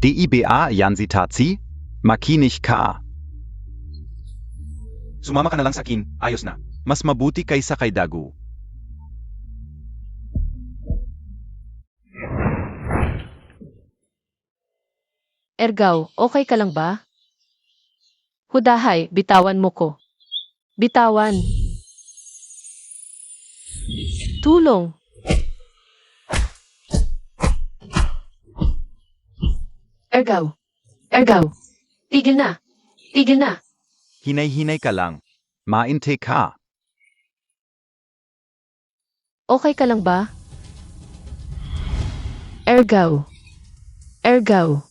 DIBA yan si Tatsi? Makinig ka. Sumama ka na lang sa akin, ayos na. Mas mabuti kaysa kay Dagu. Ergaw, okay ka lang ba? Hudahay, bitawan mo ko. Bitawan. Tulong. Ergaw. Ergaw. Tigil na. Tigil na. Hinay-hinay ka lang. Mainte ka. Okay ka lang ba? Ergaw. Ergaw.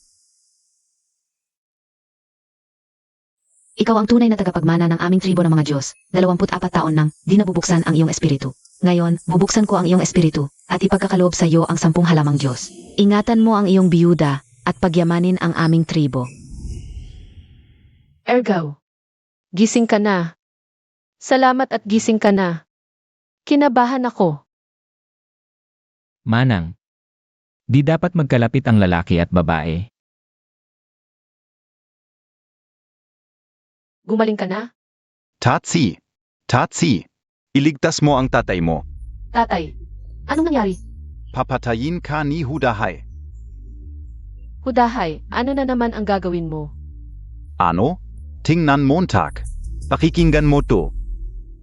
Ikaw ang tunay na tagapagmana ng aming tribo ng mga Diyos. 24 taon nang di nabubuksan ang iyong espiritu. Ngayon, bubuksan ko ang iyong espiritu at ipagkakaloob sa iyo ang 10 halamang Diyos. Ingatan mo ang iyong biyuda at pagyamanin ang aming tribo. Ergaw. Gising ka na. Salamat at gising ka na. Kinabahan ako. Manang. Di dapat magkalapit ang lalaki at babae. Gumaling ka na? Tatsi. Tatsi. Iligtas mo ang tatay mo. Tatay. Anong nangyari? Papatayin ka ni Hudahay. Hudahay, ano na naman ang gagawin mo? Ano? Tingnan Montag. Pakikinggan mo to.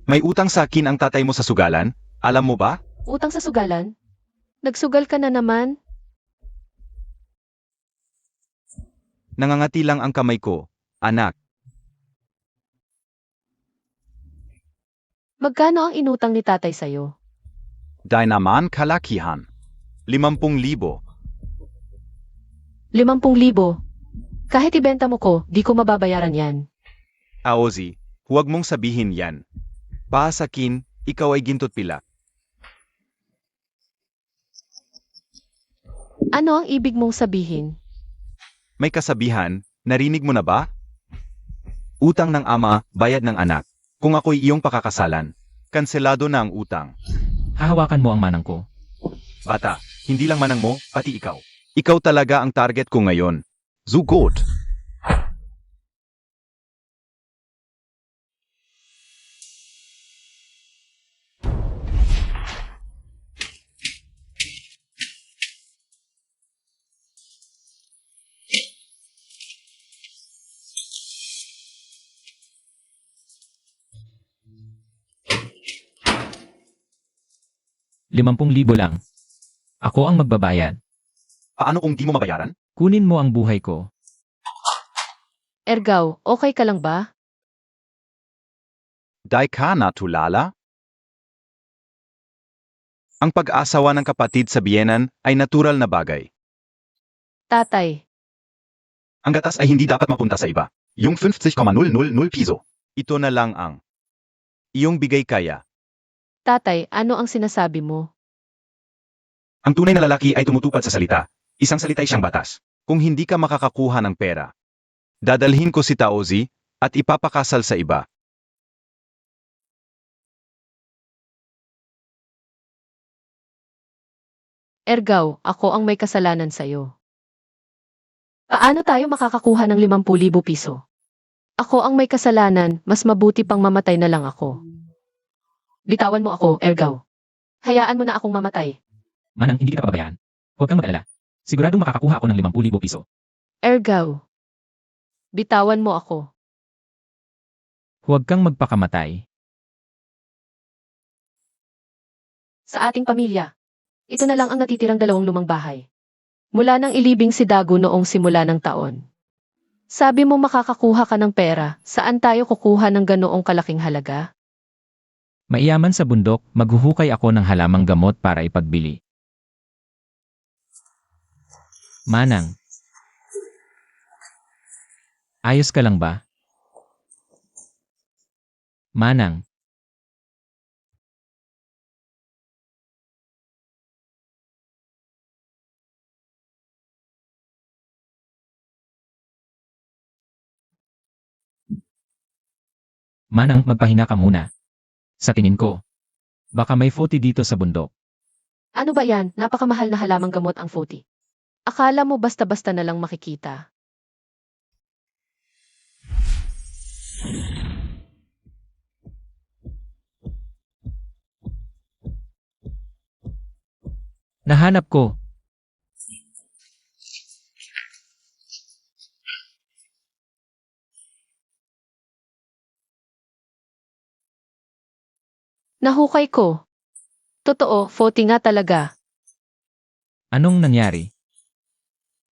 May utang sa akin ang tatay mo sa sugalan? Alam mo ba? Utang sa sugalan? Nagsugal ka na naman? Nangangati lang ang kamay ko, anak. Magkano ang inutang ni tatay sa'yo? Dahil naman kalakihan. 50,000. 50,000. Kahit ibenta mo ko, di ko mababayaran yan. Aozi, huwag mong sabihin yan. Para sa akin, ikaw ay gintot pila. Ano ang ibig mong sabihin? May kasabihan, narinig mo na ba? Utang ng ama, bayad ng anak. Kung ako'y iyong pakakasalan, kanselado na ang utang. Hahawakan mo ang manang ko. Bata, hindi lang manang mo, pati ikaw. Ikaw talaga ang target ko ngayon. Zugot! ₱50,000 lang. Ako ang magbabayad. Paano kung di mo mabayaran? Kunin mo ang buhay ko. Ergaw, okay ka lang ba? Dai ka natulala? Ang pag-aasawa ng kapatid sa biyenan ay natural na bagay. Tatay. Ang gatas ay hindi dapat mapunta sa iba. Yung 50,000 piso. Ito na lang ang iyong bigay kaya. Tatay, ano ang sinasabi mo? Ang tunay na lalaki ay tumutupad sa salita. Isang salita ay siyang batas. Kung hindi ka makakakuha ng pera, dadalhin ko si Taozi at ipapakasal sa iba. Ergaw, ako ang may kasalanan sa'yo. Paano tayo makakakuha ng 50,000 piso? Ako ang may kasalanan, mas mabuti pang mamatay na lang ako. Bitawan mo ako, Ergaw. Hayaan mo na akong mamatay. Manang, hindi kita pababayaan. Huwag kang mag-alala. Siguradong makakakuha ako ng 50,000 piso. Ergaw. Bitawan mo ako. Huwag kang magpakamatay. Sa ating pamilya, ito na lang ang natitirang 2 lumang bahay. Mula nang ilibing si Dagu noong simula ng taon. Sabi mo makakakuha ka ng pera, saan tayo kukuha ng ganoong kalaking halaga? Maiyaman sa bundok, maghuhukay ako ng halamang gamot para ipagbili. Manang. Ayos ka lang ba? Manang. Manang, magpahinga ka muna. Sa tingin ko, baka may 40 dito sa bundok. Ano ba yan? Napakamahal na halamang gamot ang 40. Akala mo basta-basta na lang makikita. Nahanap ko. Nahukay ko. Totoo, 40 nga talaga. Anong nangyari?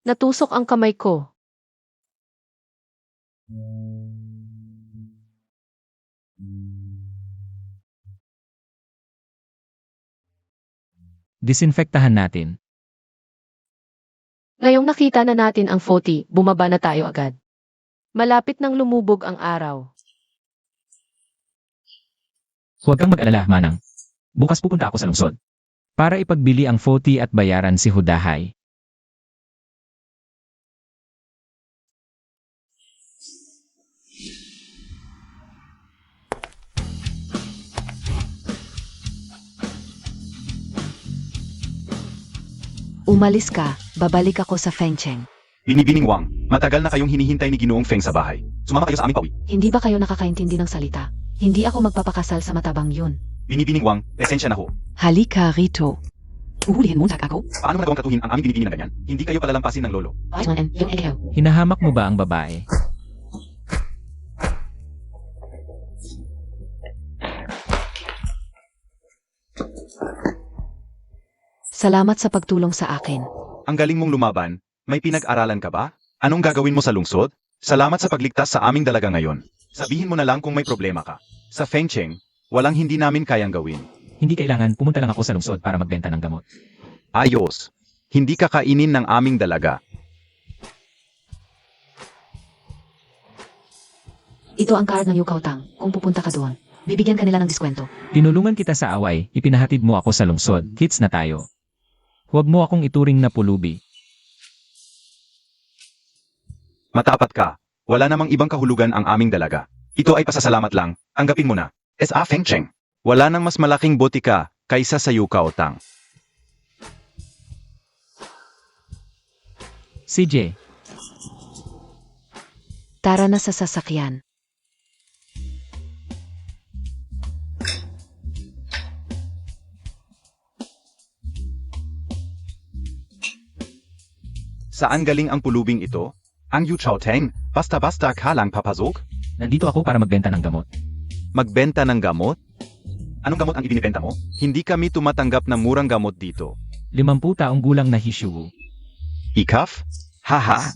Natusok ang kamay ko. Disinfektahan natin. Ngayong nakita na natin ang 40, bumaba na tayo agad. Malapit nang lumubog ang araw. Huwag kang mag-alala, Manang. Bukas pupunta ako sa lungsod. Para ipagbili ang 40 at bayaran si Hudahay. Umalis ka, babalik ako sa Fengcheng. Binibining Wang, matagal na kayong hinihintay ni Ginoong Feng sa bahay. Sumama kayo sa aming pawi. Hindi ba kayo nakakaintindi ng salita? Hindi ako magpapakasal sa matabang yun. Binibining Wang, esensya na ho. Halika rito. Uhulihin mo ako? Paano mo nagawang katuhin ang aming binibini na ganyan? Hindi kayo palalampasin ng lolo. Hinahamak mo ba ang babae? Salamat sa pagtulong sa akin. Ang galing mong lumaban, may pinag-aralan ka ba? Anong gagawin mo sa lungsod? Salamat sa pagligtas sa aming dalaga ngayon. Sabihin mo na lang kung may problema ka. Sa Fengcheng, walang hindi namin kayang gawin. Hindi kailangan, pumunta lang ako sa lungsod para magbenta ng gamot. Ayos. Hindi kakainin ng aming dalaga. Ito ang card ng Yukautang. Kung pupunta ka doon, bibigyan ka nila ng diskwento. Tinulungan kita sa away, ipinahatid mo ako sa lungsod, hits na tayo. Huwag mo akong ituring na pulubi. Matapat ka. Wala namang ibang kahulugan ang aming dalaga. Ito ay pasasalamat lang. Anggapin mo na. S.A. Fengcheng. Wala nang mas malaking botika kaysa sa Yukaotang. CJ, Tara na sa sasakyan. Saan galing ang pulubing ito? Ang Yu Chao Teng, basta-basta ka lang papasok? nandito ako para magbenta ng gamot. Magbenta ng gamot? Anong gamot ang ibinibenta mo? Hindi kami tumatanggap ng murang gamot dito. 50 taong gulang na Hishuwu. Ikaf? Haha.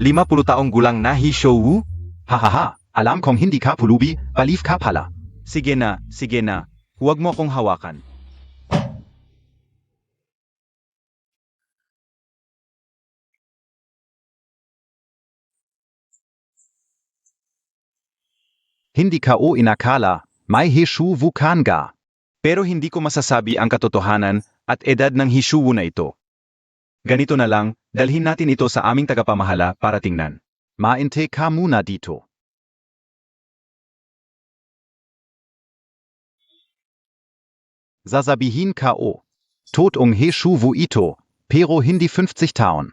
50 taong gulang na Hishowu? Hahaha, alam kong hindi ka pulubi, balief ka pala. Sige na, sige na. Huwag mo akong hawakan. Hindi ka o inakala, may Hishu Vukan ga. Pero hindi ko masasabi ang katotohanan at edad ng Hishuwu na ito. Ganito na lang, dalhin natin ito sa aming tagapamahala para tingnan. Mainte ka muna dito. Sasabihin ka o. Tot ung Hishu Vu ito, pero hindi 50 taon.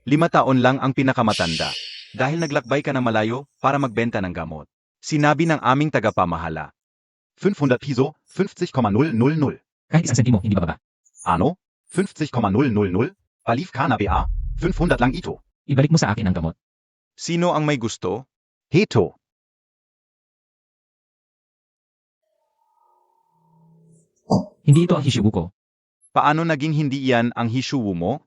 5 taon lang ang pinakamatanda. Dahil naglakbay ka ng malayo para magbenta ng gamot. Sinabi ng aming tagapamahala. 500 piso, 50,000. Kahit isang sentimo, hindi bababa. Ano? 50,000? Balief ka na ba? 500 lang ito. Ibalik mo sa akin ang gamot. Sino ang may gusto? Heto. Hindi ito ang Hishuwu ko. Paano naging hindi iyan ang Hishuwu mo?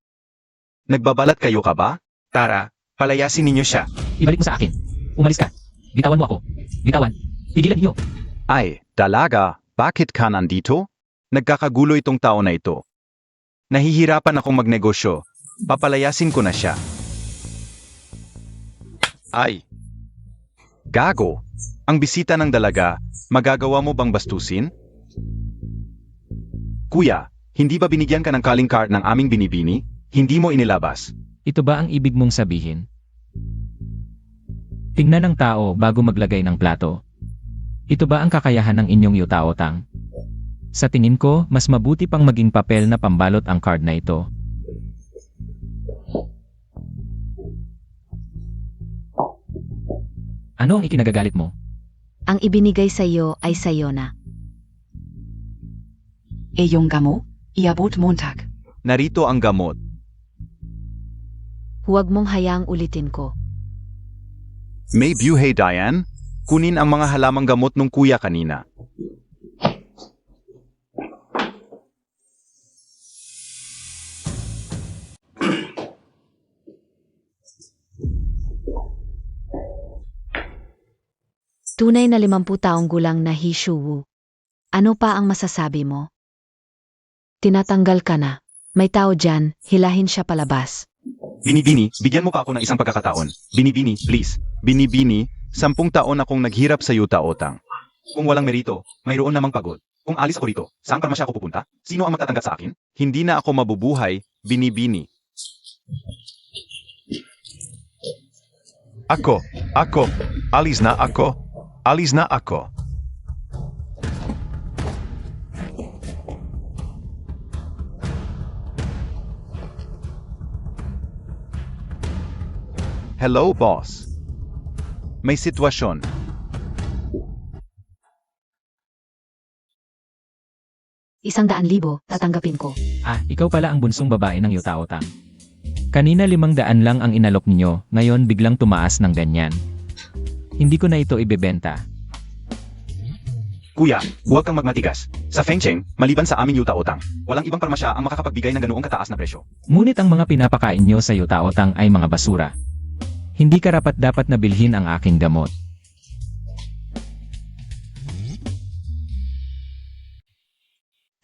Nagbabalat kayo ka ba? Tara, palayasin ninyo siya. Ibalik mo sa akin. Umalis ka. Bitawan mo ako. Bitawan. Pigilan niyo. Ay, dalaga, bakit ka nandito? Nagkakagulo itong tao na ito. Nahihirapan akong magnegosyo. Papalayasin ko na siya. Ay, Gago. ang bisita ng dalaga, magagawa mo bang bastusin? Kuya, hindi ba binigyan ka ng calling card ng aming binibini? Hindi mo inilabas. Ito ba ang ibig mong sabihin? Tingnan ng tao bago maglagay ng plato. Ito ba ang kakayahan ng inyong Yutaotang? Sa tingin ko, mas mabuti pang maging papel na pambalot ang card na ito. Ano ang ikinagagalit mo? Ang ibinigay sa iyo ay sa iyo na. Yung gamot, iabot Montag. Narito ang gamot. Huwag mong hayaang ulitin ko. May buhay, Diane. Kunin ang mga halamang gamot nung kuya kanina. Tunay na 50 taong gulang na Hishu Wu. Ano pa ang masasabi mo? Tinatanggal ka na. May tao dyan, hilahin siya palabas. Binibini, bigyan mo pa ako ng isang pagkakataon. Binibini, please. Binibini, 10 taon akong naghirap sa yuta otang. Kung walang merito, mayroon namang pagod. Kung alis ako rito, saan pa masya ako pupunta? Sino ang magtatanggap sa akin? Hindi na ako mabubuhay, binibini. Ako, alis na ako. Hello, boss. May sitwasyon. $100,000, tatanggapin ko. Ikaw pala ang bunsong babae ng Yutaotang. Kanina 500 lang ang inalok niyo, ngayon biglang tumaas ng ganyan. Hindi ko na ito ibebenta. Kuya, huwag kang magmatigas. Sa Fengcheng, maliban sa aming yuta otang, walang ibang parmasya ang makakapagbigay ng ganoong kataas na presyo. Ngunit ang mga pinapakain niyo sa Yutaotang ay mga basura. Hindi karapat dapat na bilhin ang aking gamot.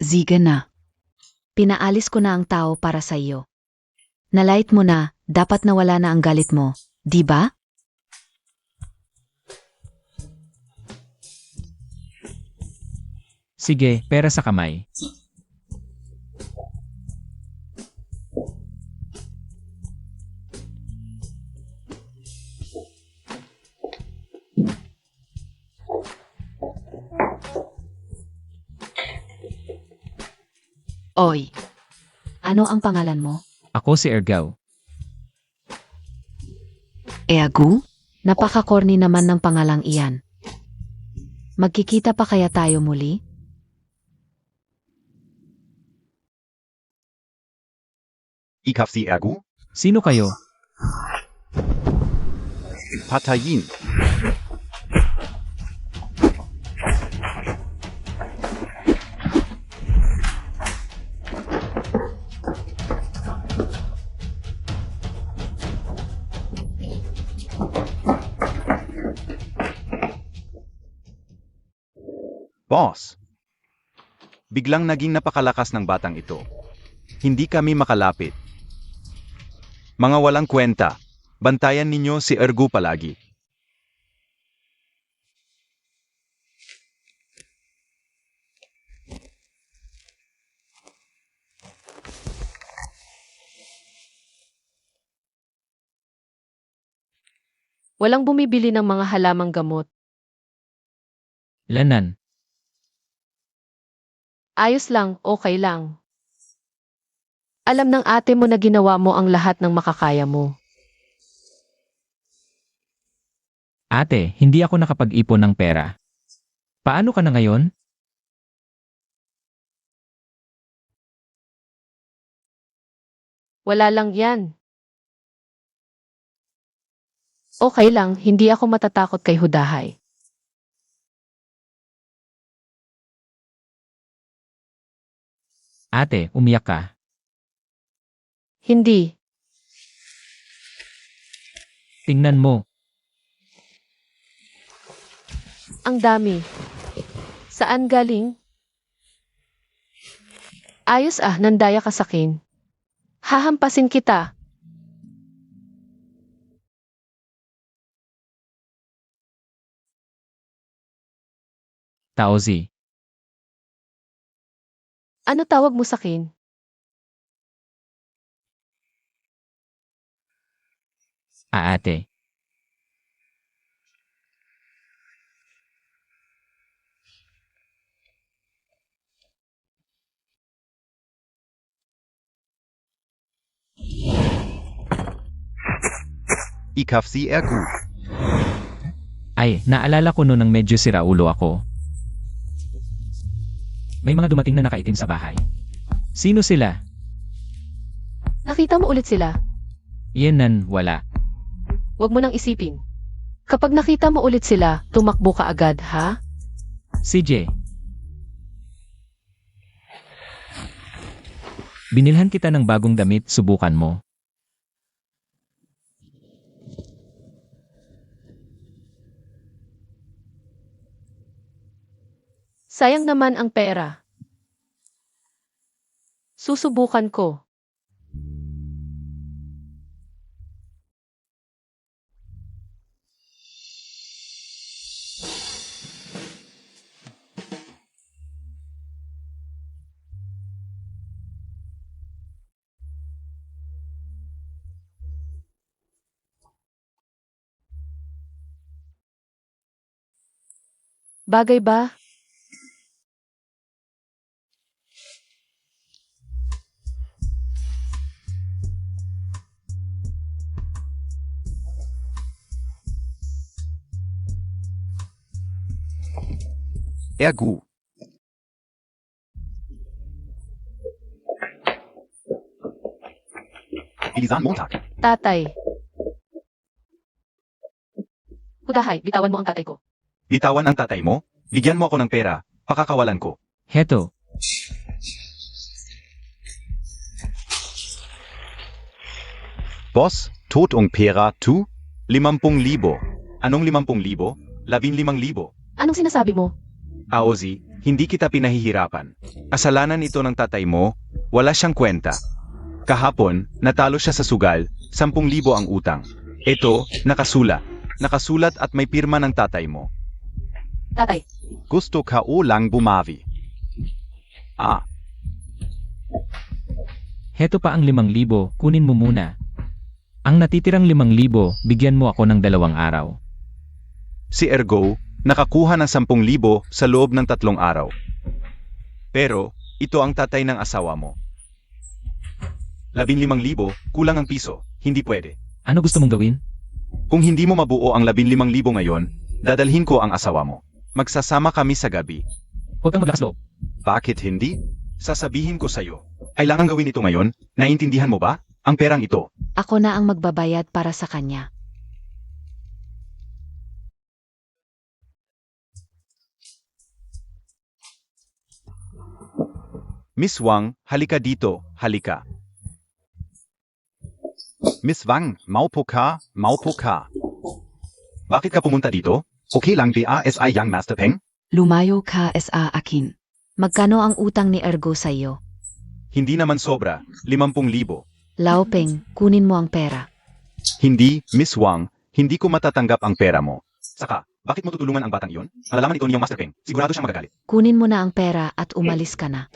Sige na. Pinaalis ko na ang tao para sa iyo. Nalight mo na, dapat nawala na ang galit mo, di ba? Sige, pera sa kamay. Oy. Ano ang pangalan mo? Ako si Ergaw. Eagu? Napaka-corny naman ng pangalang iyan. Magkikita pa kaya tayo muli? Ikaw si Agu? Sino kayo? Patayin. Boss, biglang naging napakalakas ng batang ito. Hindi kami makalapit. Mga walang kwenta, bantayan ninyo si Ergu palagi. Walang bumibili ng mga halamang gamot. Lanan. Ayos lang, okay lang. Alam ng ate mo na ginawa mo ang lahat ng makakaya mo. Ate, hindi ako nakapag-ipon ng pera. Paano ka na ngayon? Wala lang yan. Okay lang, hindi ako matatakot kay Hudahay. Ate, umiyak ka. Hindi. Tingnan mo. Ang dami. Saan galing? Ayos nandaya ka sa akin. Hahampasin kita. Taozi. Ano tawag mo sa akin? Ate. ikafsi ergu. Ay, naalala ko noon nang medyo siraulo ako. May mga dumating na nakaitim sa bahay. Sino sila? Nakita mo ulit sila? Yenan, wala. Huwag mo nang isipin. Kapag nakita mo ulit sila, tumakbo ka agad, ha? CJ. Binilhan kita ng bagong damit, subukan mo. Sayang naman ang pera. Susubukan ko. Bagay ba? Ergu. Bilisan Montag. Tatay. Hudahay, bitawan mo ang tatay ko. Bitawan ang tatay mo? Bigyan mo ako ng pera, pakakawalan ko. Heto, Boss, Tod und Pera, tu? 50,000. Anong 50,000? 15,000. Anong sinasabi mo? Aozi, hindi kita pinahihirapan. Kasalanan ito ng tatay mo, wala siyang kwenta. Kahapon, natalo siya sa sugal, 10,000 ang utang. Ito, nakasulat. Nakasulat at may pirma ng tatay mo. Tatay, Gusto ka o lang bumawi. Ah, heto pa ang 5,000, kunin mo muna. Ang natitirang 5,000, bigyan mo ako ng 2 araw. si Ergo, nakakuha ng 10,000 sa loob ng 3 araw. Pero, ito ang tatay ng asawa mo. 15,000, kulang ang piso, hindi pwede. Ano gusto mong gawin? Kung hindi mo mabuo ang 15,000 ngayon, dadalhin ko ang asawa mo. Magsasama kami sa gabi. Huwag kang maglakas loob. Bakit hindi? Sasabihin ko sa'yo. Kailangan gawin ito ngayon, naiintindihan mo ba? Ang perang ito. Ako na ang magbabayad para sa kanya. Miss Wang, halika dito, halika. Miss Wang, Maupo ka, Maupo ka. Bakit ka pumunta dito? Okay lang BASI Young Master Peng? Lumayo ka sa akin. Magkano ang utang ni Ergo sa iyo? Hindi naman sobra, 50,000. Laopeng, kunin mo ang pera. Hindi, Miss Wang, hindi ko matatanggap ang pera mo. Saka, bakit mo tutulungan ang batang iyon? Malalaman ito niyong Master Peng, sigurado siyang magagalit. Kunin mo na ang pera at umalis ka na.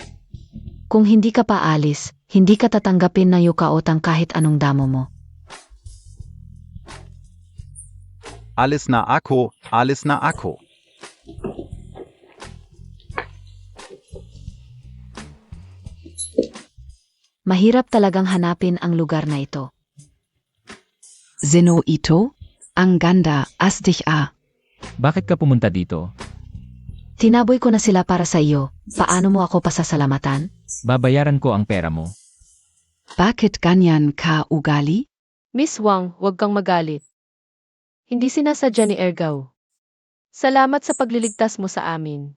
Kung hindi ka pa alis, hindi ka tatanggapin ng yukaotang kahit anong damo mo. Alis na ako, alis na ako. Mahirap talagang hanapin ang lugar na ito. Sino ito? Ang ganda, astig a. Bakit ka pumunta dito? Tinaboy ko na sila para sa iyo. Paano mo ako pasasalamatan? Babayaran ko ang pera mo. Bakit ganyan ka ugali? Miss Wang, huwag kang magalit. Hindi sinasadya ni Ergaw. Salamat sa pagliligtas mo sa amin.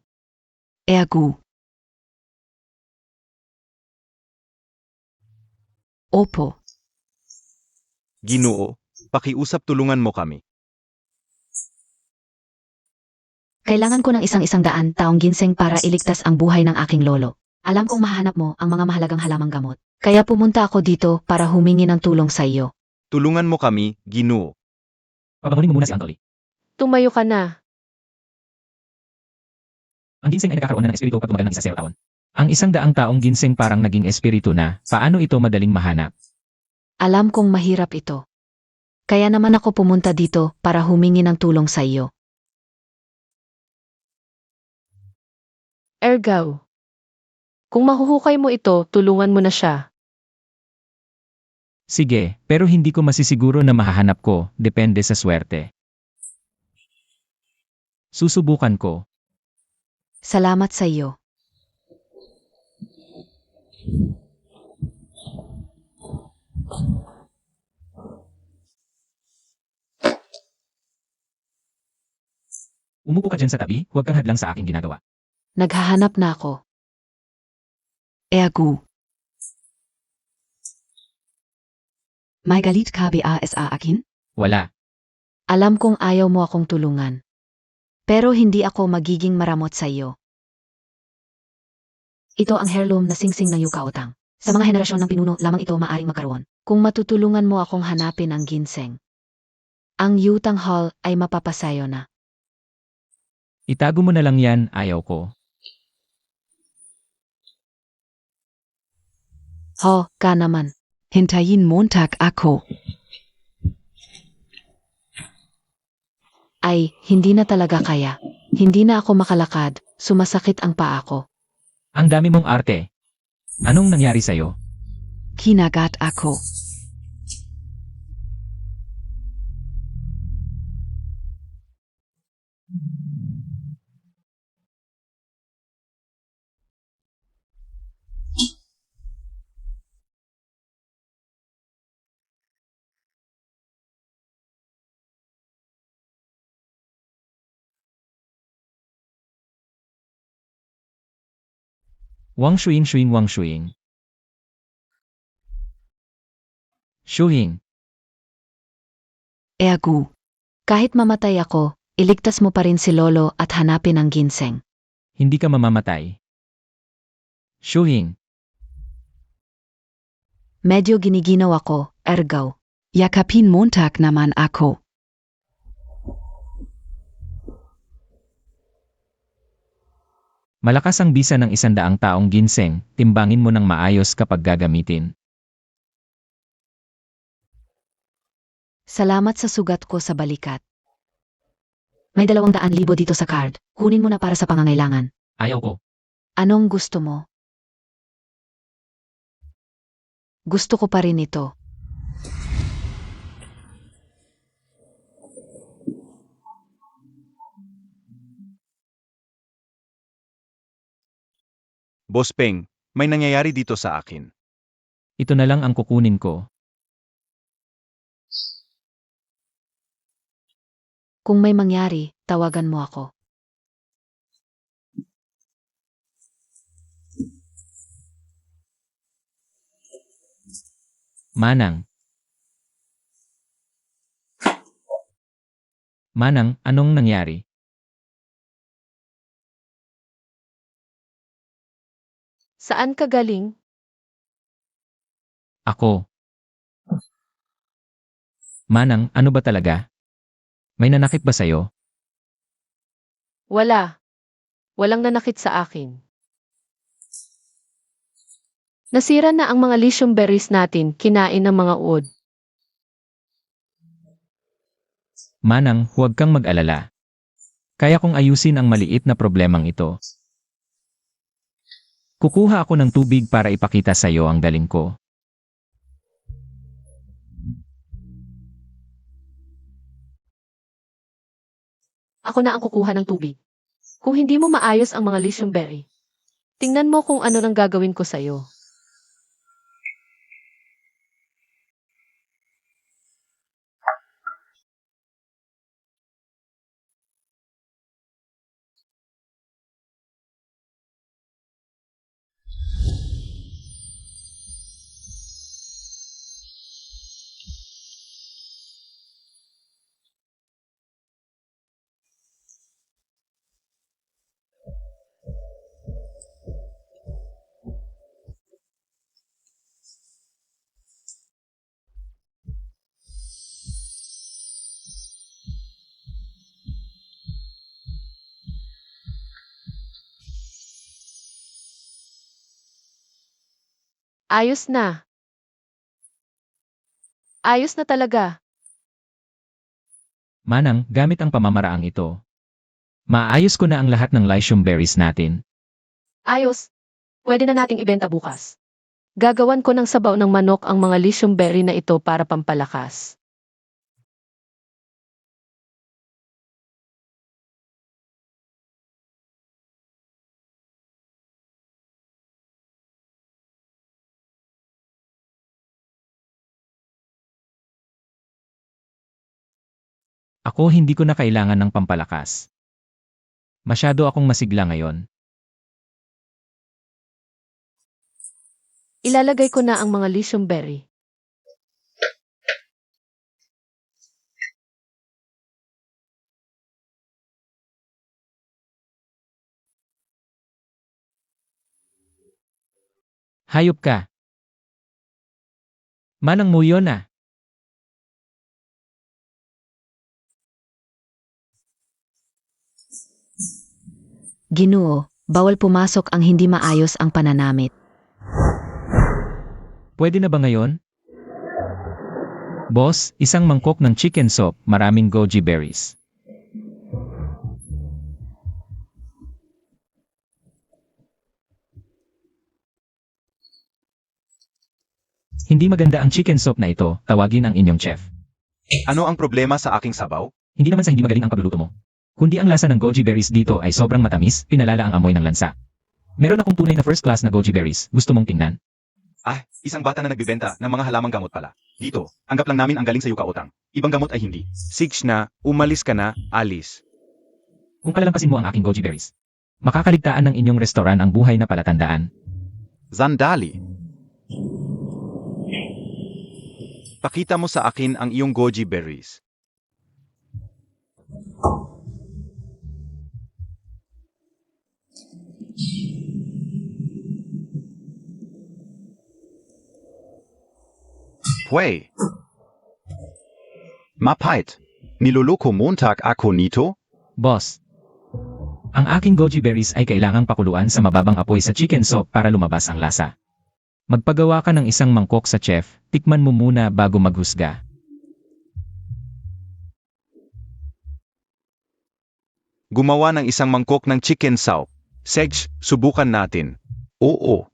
Ergu. Opo. Ginoo, pakiusap tulungan mo kami. Kailangan ko ng isang taong ginseng para iligtas ang buhay ng aking lolo. Alam kong mahanap mo ang mga mahalagang halamang gamot. Kaya pumunta ako dito para humingi ng tulong sa iyo. Tulungan mo kami, Ginoo. Pabangunin mo muna si Uncle Lee. Tumayo ka na. Ang ginseng ay nagkakaroon na ng espiritu pag tumagal ng 1 taon. Ang 100 taong ginseng parang naging espiritu na, paano ito madaling mahanap? Alam kong mahirap ito. Kaya naman ako pumunta dito para humingi ng tulong sa iyo. Ergaw. Kung mahuhukay mo ito, tulungan mo na siya. Sige, pero hindi ko masisiguro na mahahanap ko, depende sa swerte. Susubukan ko. Salamat sa iyo. Umupo ka dyan sa tabi, huwag kang hadlang sa aking ginagawa. Naghahanap na ako. Ergu. May galit ka ba sa akin? Wala. Alam kong ayaw mo akong tulungan. Pero hindi ako magiging maramot sa iyo. Ito ang heirloom na singsing ng yukaotang. Sa mga henerasyon ng pinuno lamang ito maaring magkaroon. Kung matutulungan mo akong hanapin ang ginseng, ang Yutang Hall ay mapapasayo na. Itago mo na lang yan, ayaw ko. Ho, ka naman. Hintayin Montag ako. Ay, hindi na talaga kaya. Hindi na ako makalakad, sumasakit ang paa ko. Ang dami mong arte. Anong nangyari sa'yo? Kinagat ako. Wang shuing shuing wang shuing. Shuing. Ergu. Kahit mamatay ako, iligtas mo pa rin si Lolo at hanapin ang ginseng. Hindi ka mamamatay. Shuing. Medyo giniginaw ako, Ergaw. Yakapin Montag naman ako. Malakas ang bisa ng 100 taong ginseng, timbangin mo ng maayos kapag gagamitin. Salamat sa sugat ko sa balikat. May 200,000 dito sa card. Kunin mo na para sa pangangailangan. Ayaw ko. Anong gusto mo? Gusto ko pa rin ito. Boss Peng, may nangyayari dito sa akin. Ito na lang ang kukunin ko. Kung may mangyari, tawagan mo ako. Manang. Manang, anong nangyari? Saan ka galing? Ako. Manang, ano ba talaga? May nanakit ba sa'yo? Wala. Walang nanakit sa akin. Nasira na ang mga lithium berries natin, kinain ng mga uod. Manang, huwag kang mag-alala. Kaya kong ayusin ang maliit na problemang ito. Kukuha ako ng tubig para ipakita sa'yo ang galing ko. Ako na ang kukuha ng tubig. Kung hindi mo maayos ang mga lithium berry, tingnan mo kung ano nang gagawin ko sa'yo. Ayos na. Ayos na talaga. Manang, gamit ang pamamaraang ito. Maayos ko na ang lahat ng lithium berries natin. Ayos. Pwede na nating ibenta bukas. Gagawan ko ng sabaw ng manok ang mga lithium berry na ito para pampalakas. Ako hindi ko na kailangan ng pampalakas. Masyado akong masigla ngayon. Ilalagay ko na ang mga lithium berry. Hayop ka. Manang mo yun ah. Ginoo, bawal pumasok ang hindi maayos ang pananamit. Pwede na ba ngayon? Boss, isang mangkok ng chicken soup, maraming goji berries. Hindi maganda ang chicken soup na ito, tawagin ang inyong chef. Ano ang problema sa aking sabaw? Hindi naman sa hindi magaling ang pagluluto mo. Kundi ang lasa ng goji berries dito ay sobrang matamis, pinalala ang amoy ng lansa. Meron akong tunay na first class na goji berries, gusto mong tingnan? Ah, isang bata na nagbibenta ng mga halamang gamot pala. Dito, anggap lang namin ang galing sa yukaotang. Ibang gamot ay hindi. Sigs na, umalis ka na, Alice. Kung kalalampasin mo ang aking goji berries, makakaligtaan ng inyong restoran ang buhay na palatandaan. Zandali. Pakita mo sa akin ang iyong goji berries. Pwey. Mapait. Niloloko Montag ako nito? Boss, ang aking goji berries ay kailangang pakuluan sa mababang apoy sa chicken soup para lumabas ang lasa. Magpagawa ka ng isang mangkok sa chef, tikman mo muna bago maghusga. Gumawa ng isang mangkok ng chicken soup. Sedge, subukan natin. Oo.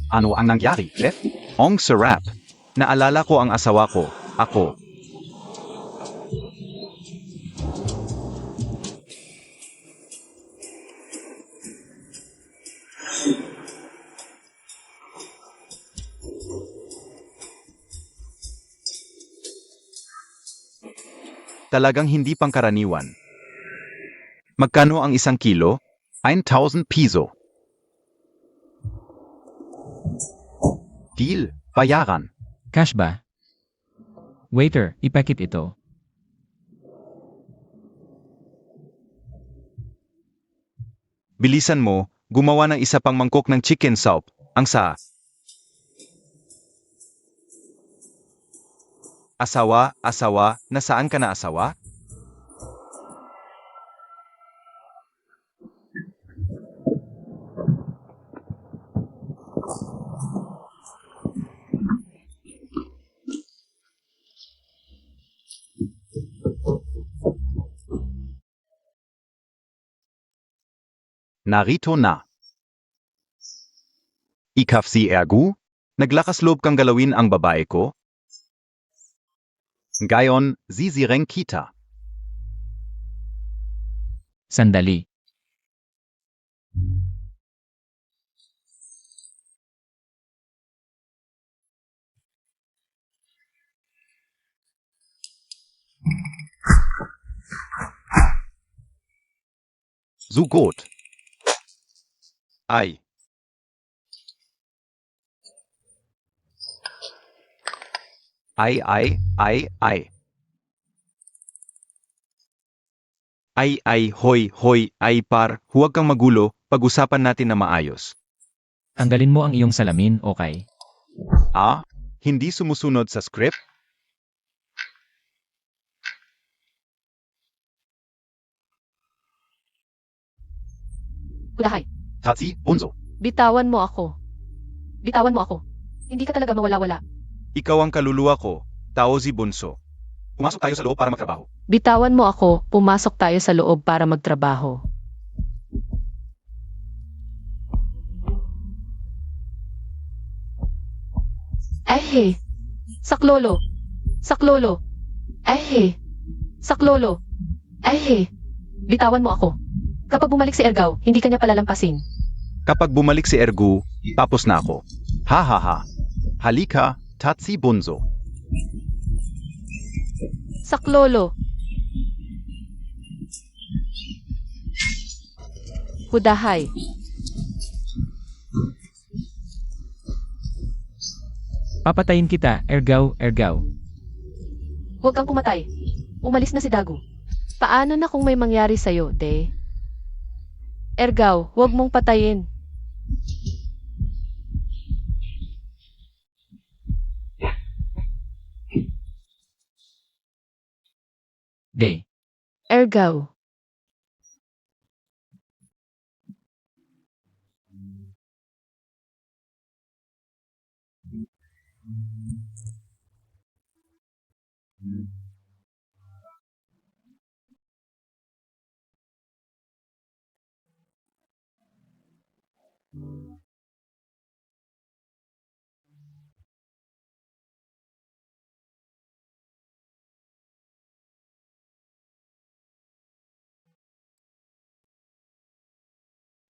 Ano ang nangyari, chef? Ang sarap. Naalala ko ang asawa ko. Ako. Talagang hindi pangkaraniwan. Magkano ang 1 kilo? 1,000 piso. Deal, bayaran. Cash ba? Waiter, ipakit ito. Bilisan mo, gumawa ng isa pang mangkok ng chicken soup. Ang sa asawa, nasaan ka na asawa? Narito na. Ikafsi ergu? Naglakas loob kang galawin ang babae ko? Gayon, zizireng kita. Sandali. Sugot. Ay. Ay. Hoy, ay par, huwag kang magulo, pag-usapan natin na maayos. Tanggalin mo ang iyong salamin, okay? Ah, hindi sumusunod sa script? Ulahay. Tatsi, unso. Bitawan mo ako. Bitawan mo ako. Hindi ka talaga mawala-wala. Ikaw ang kaluluwa ko, Taozi Bunso. Pumasok tayo sa loob para magtrabaho. Bitawan mo ako, pumasok tayo sa loob para magtrabaho. Ay he! Saklolo! Saklolo! Ay he! Saklolo! Ay he! Bitawan mo ako. Kapag bumalik si Ergaw, hindi kanya palalampasin. Kapag bumalik si Ergu, tapos na ako. Ha ha ha. Halika, Tatsi Bunso. Saklolo! Hudahay! Papatayin kita, Ergaw, Ergaw. Huwag kang kumatay. Umalis na si Dagu. Paano na kung may mangyari sa'yo, De? Ergaw, huwag mong patayin. Day. Ergaw.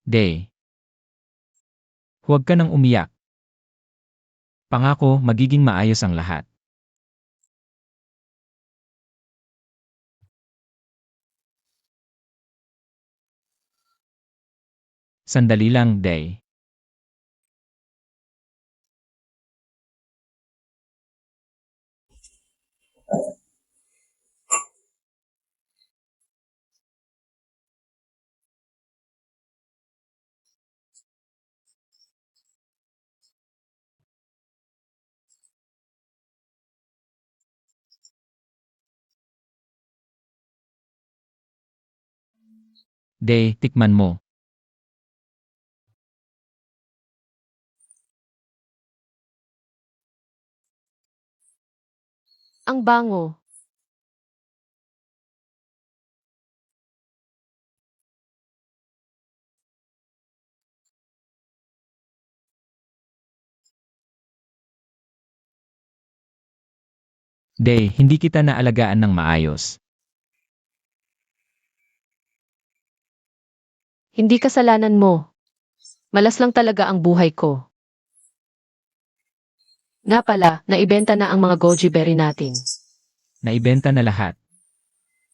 Day. Huwag ka nang umiyak. Pangako, magiging maayos ang lahat. Sandali lang, Day. Day, tikman mo. Ang bango. Day, hindi kita naalagaan ng maayos. Hindi kasalanan mo. Malas lang talaga ang buhay ko. Nga pala, naibenta na ang mga goji berry natin. Naibenta na lahat.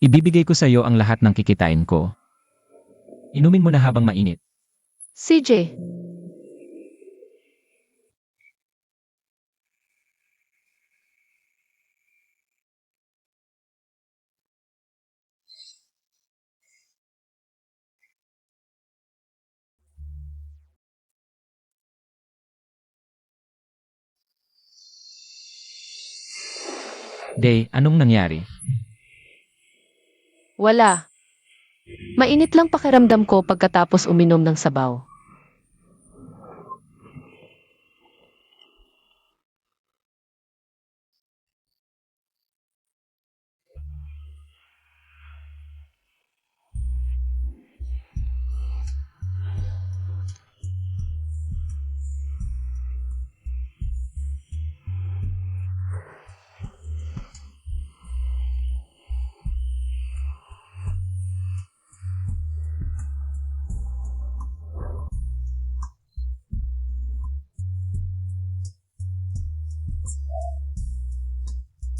Ibibigay ko sa iyo ang lahat ng kikitain ko. Inumin mo na habang mainit. CJ, Day, anong nangyari? wala. Mainit lang pakiramdam ko pagkatapos uminom ng sabaw.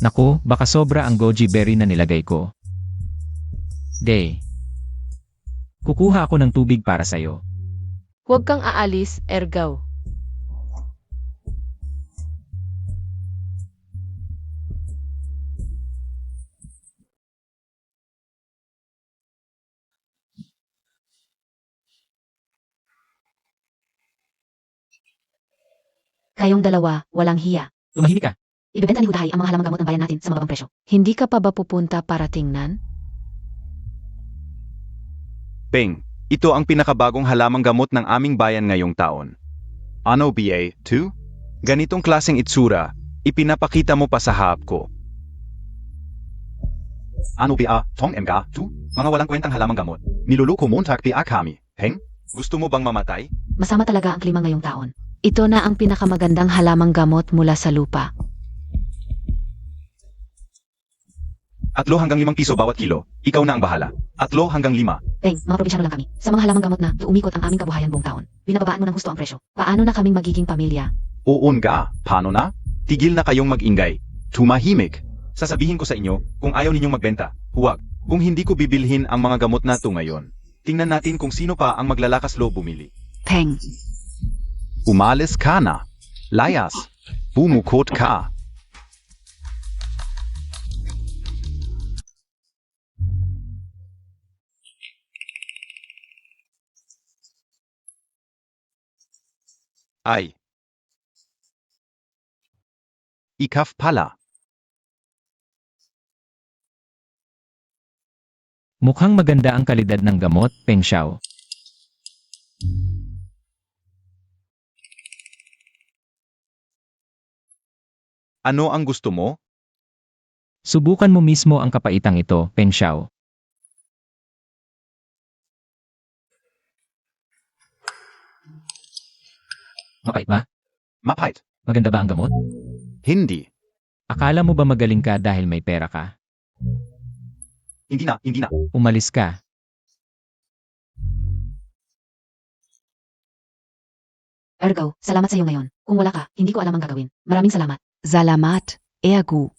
Naku, baka sobra ang goji berry na nilagay ko. Day. Kukuha ako ng tubig para sa'yo. Huwag kang aalis, Ergaw. Kayong dalawa, walang hiya. Tumahimik ka. Ibebenta ni Hudahay ang mga halamang gamot ng bayan natin sa mababang presyo. Hindi ka pa ba pupunta para tingnan? Peng, ito ang pinakabagong halamang gamot ng aming bayan ngayong taon. Ano BA2? Ganitong klaseng itsura, Ipinapakita mo pa sa harap ko. Ano ba, Tong Mga, tu? Mga walang kwentang halamang gamot. Niluluko Montag ba kami, heng? Gusto mo bang mamatay? Masama talaga ang klima ngayong taon. Ito na ang pinakamagandang halamang gamot mula sa lupa. 3 hanggang 5 piso bawat kilo. Ikaw na ang bahala. 3 hanggang 5. Peng, mga probinsyano lang kami. Sa mga halamang gamot na umikot ang aming kabuhayan buong taon. Binababaan mo ng husto ang presyo. Paano na kaming magiging pamilya? Oon ga, paano na? Tigil na kayong mag-ingay. Tumahimik. Sasabihin ko sa inyo, kung ayaw ninyong magbenta, huwag. Kung hindi ko bibilhin ang mga gamot na ito ngayon, tingnan natin kung sino pa ang maglalakas loob bumili. Peng. Umalis ka na. Layas. Bumukot ka. Ay, Ikaf pala. Mukhang maganda ang kalidad ng gamot, Peng Xiao. ano ang gusto mo? Subukan mo mismo ang kapaitang ito, Peng Xiao. Mapait ba? Mapait. Maganda ba ang gamot? Hindi. Akala mo ba magaling ka dahil may pera ka? Hindi na. Umalis ka. Ergo, salamat sa iyo ngayon. Kung wala ka, hindi ko alam ang gagawin. Maraming salamat. Salamat. Ergu.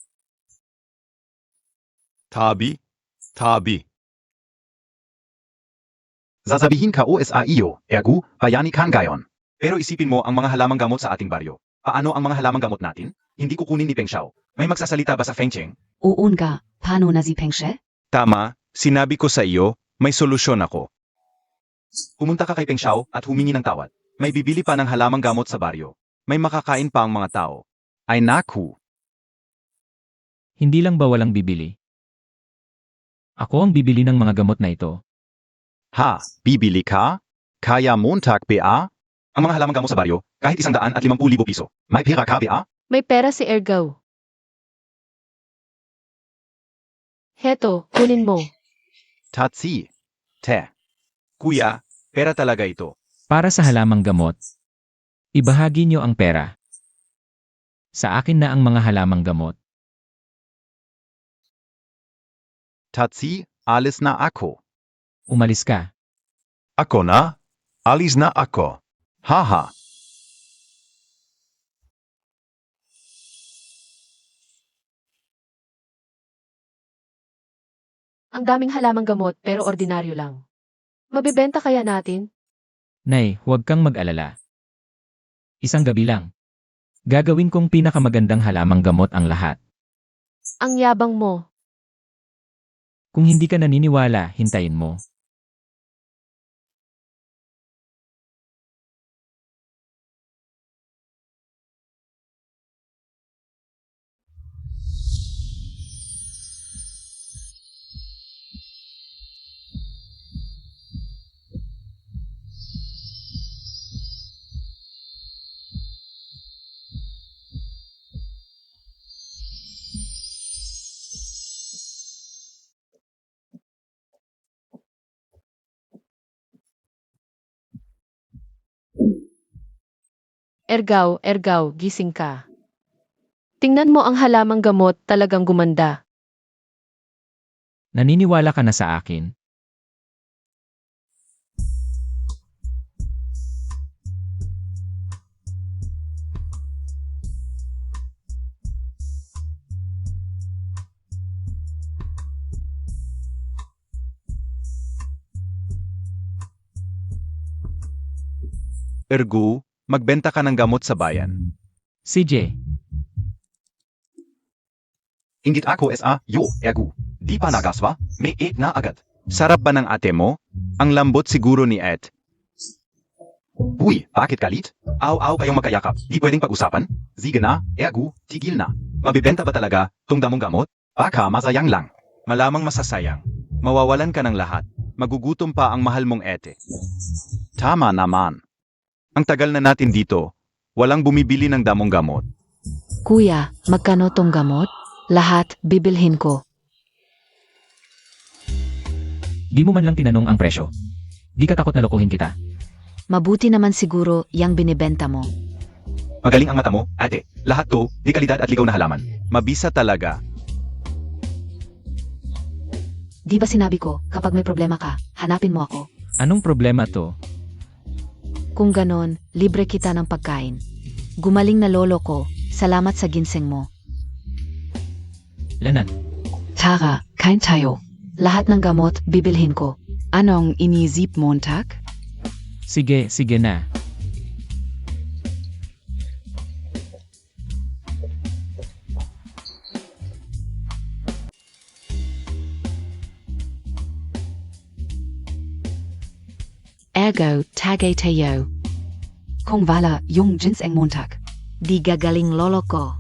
Tabi? Sasabihin ka OSA iyo, ergu, bayani kan gayon. Pero isipin mo ang mga halamang gamot sa ating baryo. Paano ang mga halamang gamot natin? Hindi kukunin ni Peng Xiao. May magsasalita ba sa Feng Cheng? Oon ga, paano na si Pengshe? Tama, sinabi ko sa iyo, may solusyon ako. Pumunta ka kay Peng Xiao at humingi ng tawad. May bibili pa ng halamang gamot sa baryo. May makakain pa ang mga tao. Ay naku. Hindi lang ba walang bibili? Ako ang bibili ng mga gamot na ito. Ha, bibili ka? Kaya Montag ba? Ang mga halamang gamot sa baryo, kahit 150,000 piso. May pera ka ba? May pera si Ergaw. Heto, kunin mo. Tatsi. Te. Kuya, pera talaga ito. Para sa halamang gamot, ibahagi niyo ang pera. Sa akin na ang mga halamang gamot. Tatsi, alis na ako. Umalis ka. Ako na? Alis na ako. Haha. Ang daming halamang gamot pero ordinaryo lang. Mabibenta kaya natin? Nay, huwag kang mag-alala. Isang gabi lang. Gagawin kong pinakamagandang halamang gamot ang lahat. Ang yabang mo. Kung hindi ka naniniwala, hintayin mo. Ergaw, gising ka. Tingnan mo ang halamang gamot talagang gumanda. Naniniwala ka na sa akin? Ergu, magbenta ka ng gamot sa bayan. CJ, Ingit ako SA, yo, ergu. Di pa nagaswa? May 8 na agad. Sarap ba ng ate mo? Ang lambot siguro ni Ed. Uy, bakit galit? Aw kayong magkayakap. Di pwedeng pag-usapan? Sige na, ergu, tigil na. Mabibenta ba talaga tong damong gamot? Baka masayang lang. Malamang masasayang. Mawawalan ka ng lahat. Magugutom pa ang mahal mong ete. Tama naman. Ang tagal na natin dito. Walang bumibili ng damong gamot. Kuya, magkano tong gamot? Lahat, bibilhin ko. Di mo man lang tinanong ang presyo. Di ka takot na lokohin kita. Mabuti naman siguro yang binibenta mo. Magaling ang mata mo, ate. Lahat to, di kalidad at ligaw na halaman. Mabisa talaga. Di ba sinabi ko, kapag may problema ka, hanapin mo ako. Anong problema to? Kung ganon, libre kita ng pagkain. Gumaling na lolo ko, salamat sa ginseng mo. Lanan. Tara, kein tayo. Lahat ng gamot, bibilhin ko. Anong inisip Montag? Sige, sige na. Ergo, tagay tayo. Kung wala yung ginseng Montag. Di gagaling lolo ko.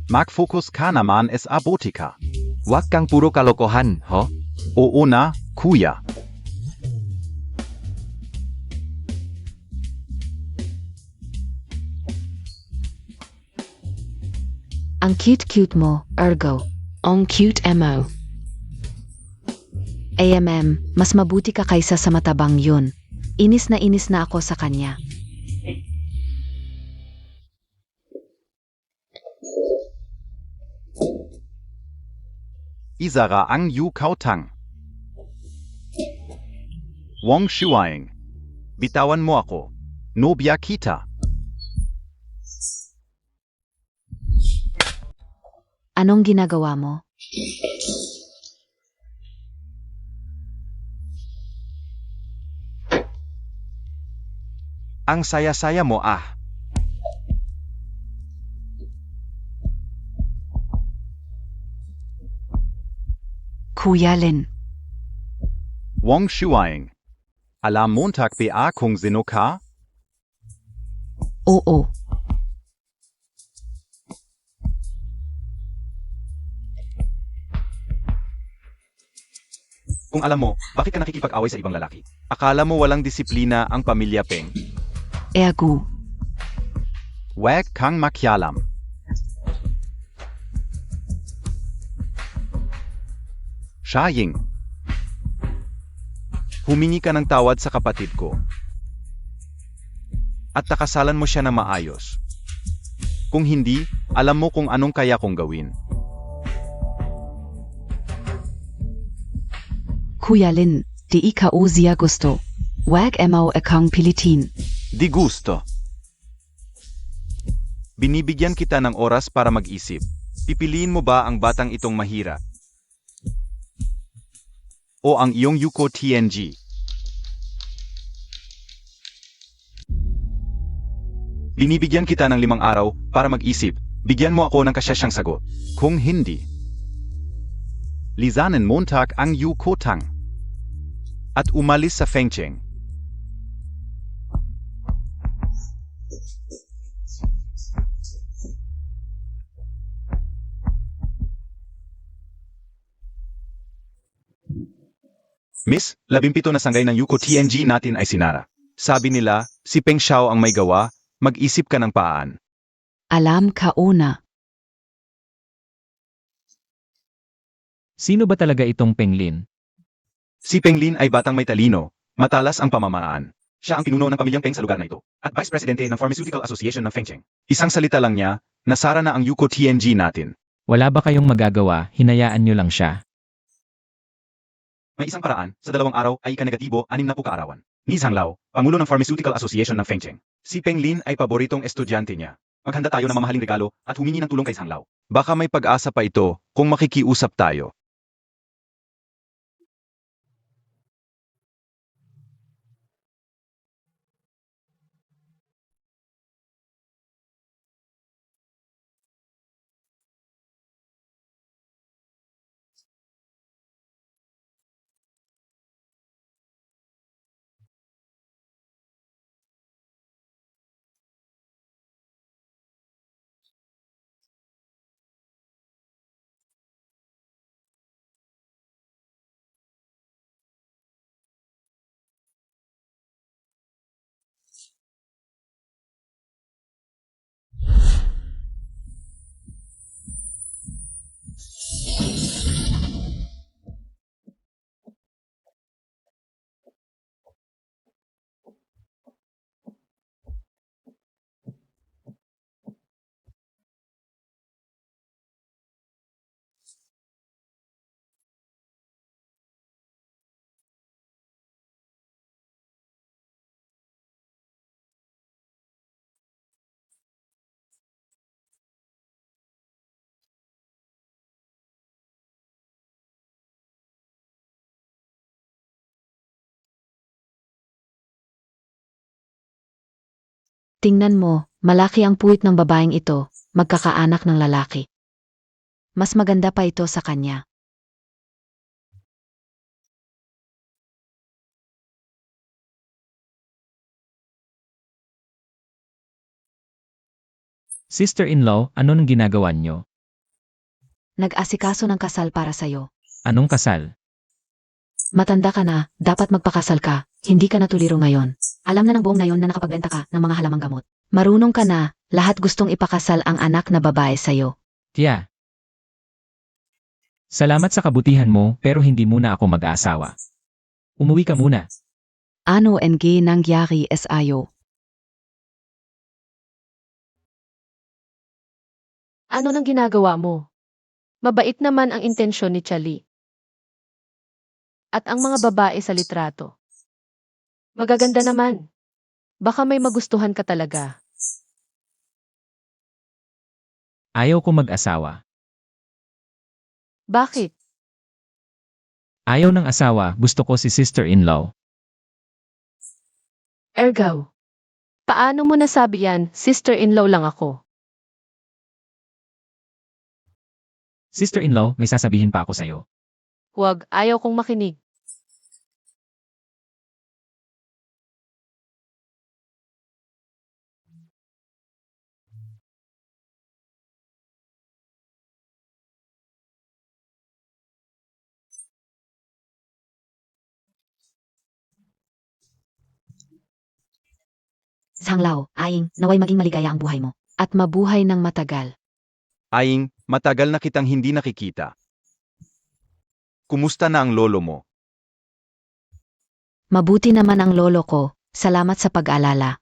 Mag-focus ka naman sa botika. Huwag kang puro kalokohan, ho? Oo na, kuya. Ang cute-cute mo, Ergo. Ang cute mo. Mas mabuti ka kaysa sa matabang yun. Inis na ako sa kanya. Isara ang yu kautang. Wong Shuaing. Bitawan mo ako. Nobya kita. Anong ginagawa mo? Ang saya-saya mo ah. Kuya Lin. Wong Shuaing. Alam Montag ba kung sino ka? Oo. Kung alam mo, bakit ka nakikipag-away sa ibang lalaki? Akala mo walang disiplina ang pamilya Peng. Ergo. Wag kang makialam. Shaying. Humingi ka ng tawad sa kapatid ko. At takasalan mo siya na maayos. Kung hindi, alam mo kung anong kaya kong gawin. Kuya Lin, di ikaw siya gusto. Wag mo akong pilitin. Di gusto. Binibigyan kita ng oras para mag-isip. Pipiliin mo ba ang batang itong mahirap? O ang iyong Yuko TNG? Binibigyan kita ng 5 araw para mag-isip. Bigyan mo ako ng kasyasiyang sagot. Kung hindi, lisanin Montag ang yu kotang. At umalis sa Fengcheng. Miss, 17 na sanggay ng Yuko TNG natin ay sinara. Sabi nila, si Peng Xiao ang may gawa, mag-isip ka ng paan. Alam ka una. Sino ba talaga itong Penglin? Si Peng Lin ay batang may talino, matalas ang pamamaraan. Siya ang pinuno ng pamilyang Peng sa lugar na ito, at Vice Presidente ng Pharmaceutical Association ng Fengcheng. Isang salita lang niya, nasara na ang Yuko TNG natin. Wala ba kayong magagawa, hinayaan nyo lang siya. May isang paraan, sa 2 araw ay ika-negatibo 60 kaarawan. Ni Zhang Lao, Pangulo ng Pharmaceutical Association ng Fengcheng. Si Peng Lin ay paboritong estudyante niya. Maghanda tayo ng mamahaling regalo at humingi ng tulong kay Zhang Lao. Baka may pag-asa pa ito kung makikiusap tayo. Tingnan mo, malaki ang puwit ng babaeng ito, magkakaanak ng lalaki. Mas maganda pa ito sa kanya. Sister-in-law, ano nang ginagawa niyo? Nag-asikaso ng kasal para sa'yo. Anong kasal? Matanda ka na, dapat magpakasal ka, hindi ka natuliro ngayon. Alam na ng buong nayon na nakapagbenta ka ng mga halamang gamot. Marunong ka na, lahat gustong ipakasal ang anak na babae sa'yo. Tiya. Salamat sa kabutihan mo, pero hindi muna ako mag-aasawa. Umuwi ka muna. Ano NG nangyari sa'yo? Ano nang ginagawa mo? Mabait naman ang intensyon ni Chali. At ang mga babae sa litrato. Magaganda naman. Baka may magustuhan ka talaga. Ayaw ko mag-asawa. Bakit? Ayaw ng asawa, gusto ko si sister-in-law. Ergaw. Paano mo nasabi yan? Sister-in-law lang ako. Sister-in-law, may sasabihin pa ako sa'yo. Huwag, ayaw kong makinig. Sanglao, Aing, naway maging maligaya ang buhay mo. At mabuhay ng matagal. Aing, matagal na kitang hindi nakikita. Kumusta na ang lolo mo? Mabuti naman ang lolo ko, salamat sa pag-alala.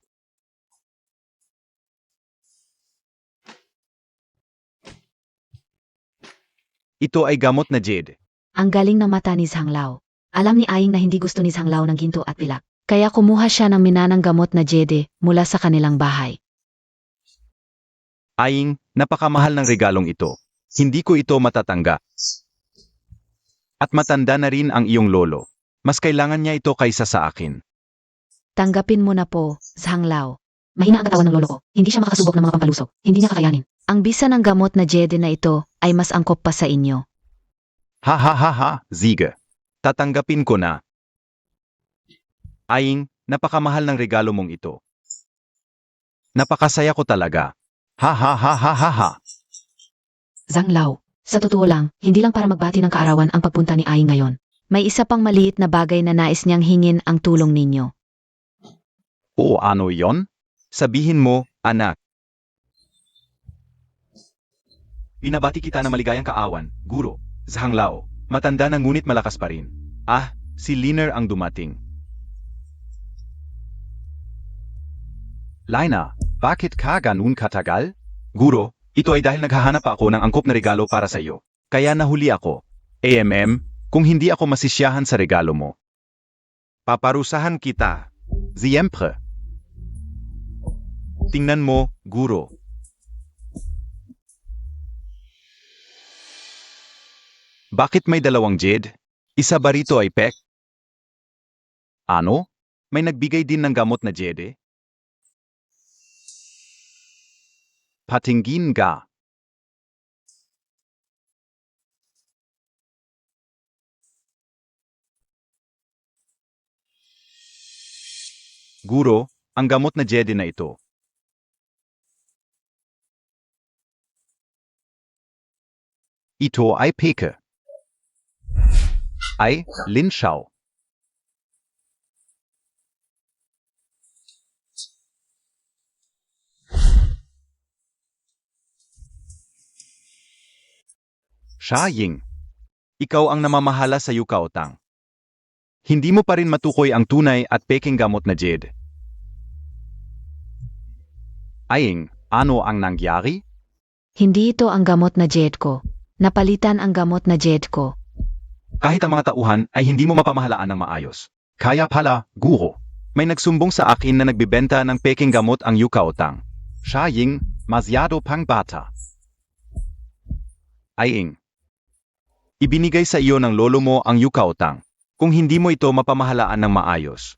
Ito ay gamot na jade. Ang galing ng mata ni Sanglao. Alam ni Aing na hindi gusto ni Sanglao ng ginto at pilak. Kaya kumuha siya ng minanang gamot na jede mula sa kanilang bahay. Aing, napakamahal ng regalong ito. Hindi ko ito matatanggap. At matanda na rin ang iyong lolo. Mas kailangan niya ito kaysa sa akin. Tanggapin mo na po, Sanglao. Mahina ang katawan ng lolo ko. Hindi siya makakasubok ng mga pampalusok. Hindi niya kakayanin. Ang bisa ng gamot na jede na ito ay mas angkop pa sa inyo. Ha ha ha ha, Ziga. Tatanggapin ko na. Aing, napakamahal ng regalo mong ito. Napakasaya ko talaga. Ha ha ha ha ha ha. Sanglao, sa totoo lang, hindi lang para magbati ng kaarawan ang pagpunta ni Aing ngayon. May isa pang maliit na bagay na nais niyang hingin ang tulong ninyo. O ano yon? Sabihin mo, anak. Binabati kita na maligayang kaawan, guro, Sanglao. Matanda na ngunit malakas pa rin. Ah, si Liner ang dumating. Lina, bakit ka ganun katagal? Guro, ito ay dahil naghahanap ako ng angkop na regalo para sa iyo. Kaya nahuli ako. Kung hindi ako masisyahan sa regalo mo. Paparusahan kita. Siyempre. Tingnan mo, guro. Bakit may dalawang jade? Isa ba rito ay pek? Ano? May nagbigay din ng gamot na jade? Patinggin ka. Guro, ang gamot na jade na ito. Ito ay peke. Ay, Linshao. Sha Ying. Ikaw ang namamahala sa Yukaotang. Hindi mo pa rin matukoy ang tunay at peking gamot na jade. Aing, ano ang nangyari? Hindi ito ang gamot na jade ko. Napalitan ang gamot na jade ko. Kahit ang mga tauhan ay hindi mo mapamahalaan ng maayos. Kaya pala, guro, may nagsumbong sa akin na nagbibenta ng peking gamot ang Yukaotang. Sha Ying, masyado pang bata. Aing. Ibinigay sa iyo ng lolo mo ang Yukaotang. Kung hindi mo ito mapamahalaan ng maayos.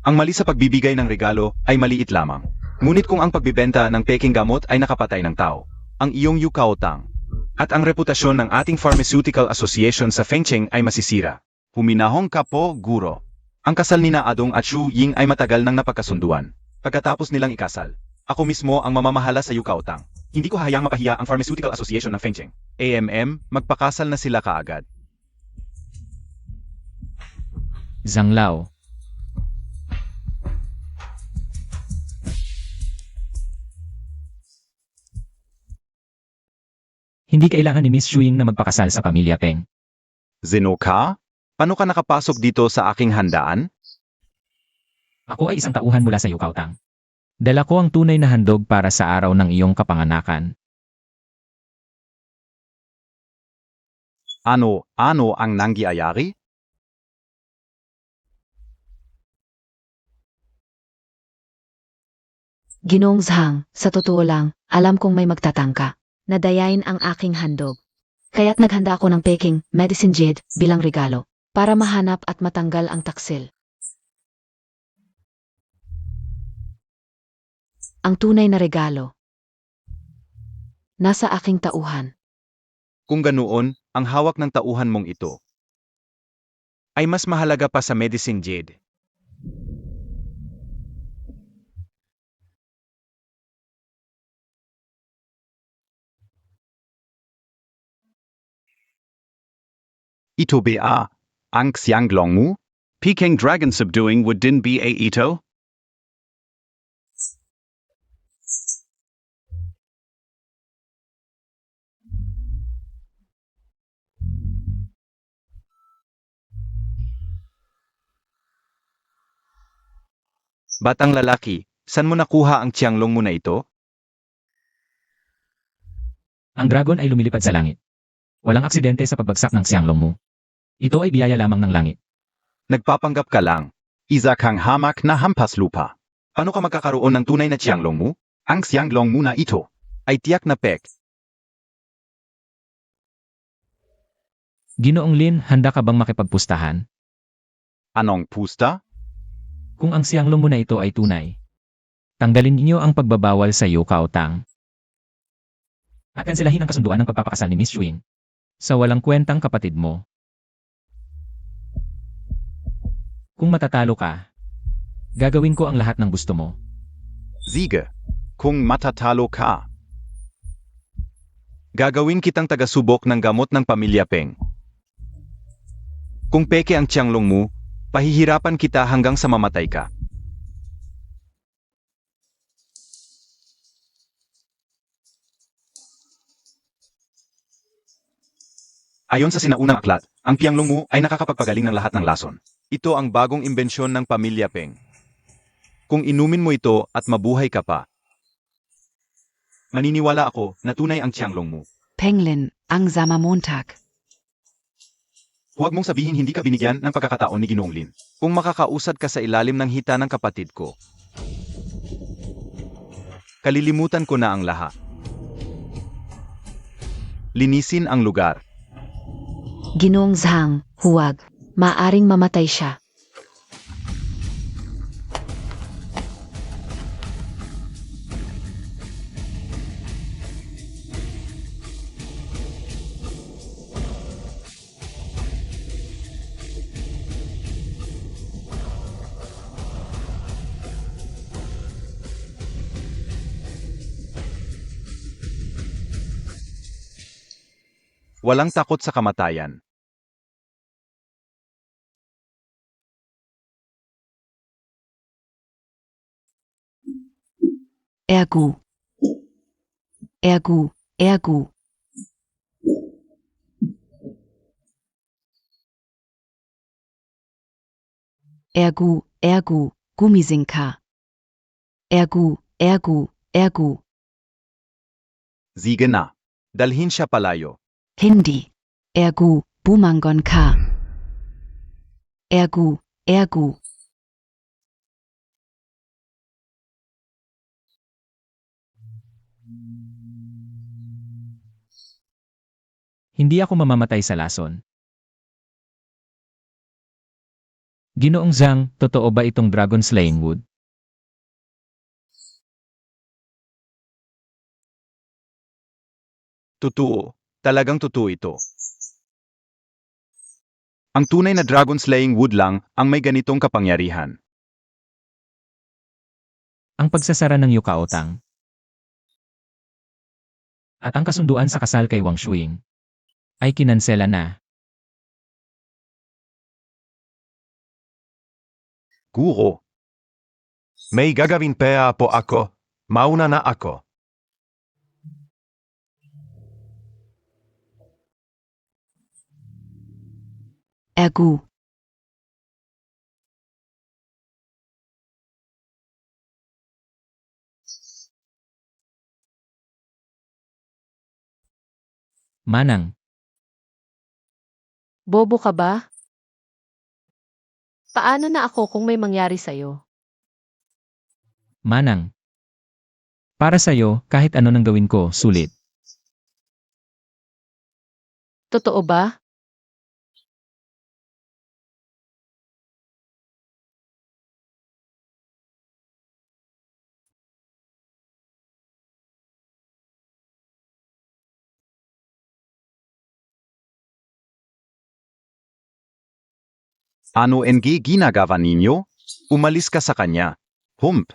Ang mali sa pagbibigay ng regalo ay maliit lamang. Ngunit kung ang pagbibenta ng peking gamot ay nakapatay ng tao, ang iyong yukaotang, at ang reputasyon ng ating Pharmaceutical Association sa Fengcheng ay masisira. Huminahong ka po, guro. Ang kasal ni na Adong at Shu Ying ay matagal nang napagkasunduan. Pagkatapos nilang ikasal, ako mismo ang mamamahala sa yukaotang. Hindi ko hayang mapahiya ang Pharmaceutical Association ng Fengcheng. Magpakasal na sila kaagad. Zhang Lao. Hindi kailangan ni Miss Shuing na magpakasal sa pamilya Peng. Zeno ka? Paano ka nakapasok dito sa aking handaan? Ako ay isang tauhan mula sa Yukaotang. Dala ko ang tunay na handog para sa araw ng iyong kapanganakan. Ano ang nangyayari? Ginoong Zhang, sa totoo lang, alam kong may magtatangka. Nadayain ang aking handog. Kaya't naghanda ako ng peking medicine jade bilang regalo para mahanap at matanggal ang taksil. Ang tunay na regalo nasa aking tauhan. Kung ganoon, ang hawak ng tauhan mong ito ay mas mahalaga pa sa medicine jade. Ito ba ang Xianglong mo? Peking Dragon subduing would din ba ito? Batang lalaki, saan mo nakuha ang tianglong mo na ito? Ang dragon ay lumilipad sa langit. Walang aksidente sa pagbagsak ng Xianglong mo. Ito ay biyaya lamang ng langit. Nagpapanggap ka lang. Isa kang hamak na hampas lupa. Paano ka magkakaroon ng tunay na tianglong mo? Ang Xianglong mo na ito. Ay tiyak na pek. Ginoong Lin, handa ka bang makipagpustahan? Anong pusta? Kung ang Xianglong mo na ito ay tunay, tanggalin niyo ang pagbabawal sa Yukaotang. At kanselahin ang kasunduan ng pagpapakasal ni Miss Shuing sa walang kwentang kapatid mo. Kung matatalo ka, gagawin ko ang lahat ng gusto mo. Sige. Kung matatalo ka, Gagawin kitang tagasubok ng gamot ng pamilya Peng. Kung peke ang tianglong mo, pahihirapan kita hanggang sa mamatay ka. Ayon sa sinaunang aklat, ang tianglong mo ay nakakapagpagaling ng lahat ng lason. Ito ang bagong imbensyon ng pamilya Peng. Kung inumin mo ito at mabuhay ka pa, maniniwala ako na tunay ang tianglong mo. Penglin, ang Sama Montag. Huwag mong sabihin hindi ka binigyan ng pagkakataon ni Ginoong Lin. Kung makakausad ka sa ilalim ng hita ng kapatid ko, kalilimutan ko na ang lahat. Linisin ang lugar. Ginoong Zhang, huwag. Maaring mamatay siya. Walang takot sa kamatayan. Ergu. Ergu, Ergu. Ergu, Ergu, Gummisinka. Ergu, Ergu, Ergu. Sige na. Dalhin siya palayo. Hindi. Ergu, Bumangon Ka. Ergu, Ergu. Hindi ako mamamatay sa lason. Ginoong Zhang, totoo ba itong Dragon Slaying Wood? Totoo. Talagang totoo ito. Ang tunay na dragon slaying wood lang ang may ganitong kapangyarihan. Ang pagsasara ng Yukaotang at ang kasunduan sa kasal kay Wang Shuing ay kinansela na. Guro. May gagawin pa po ako. Mauna na ako. Ergu. Manang, Bobo ka ba? Paano na ako kung may mangyari sa'yo? Manang. Para sa'yo, kahit ano nang gawin ko, sulit. Totoo ba? Ano ginagawa ninyo? Umalis ka sa kanya. Hump.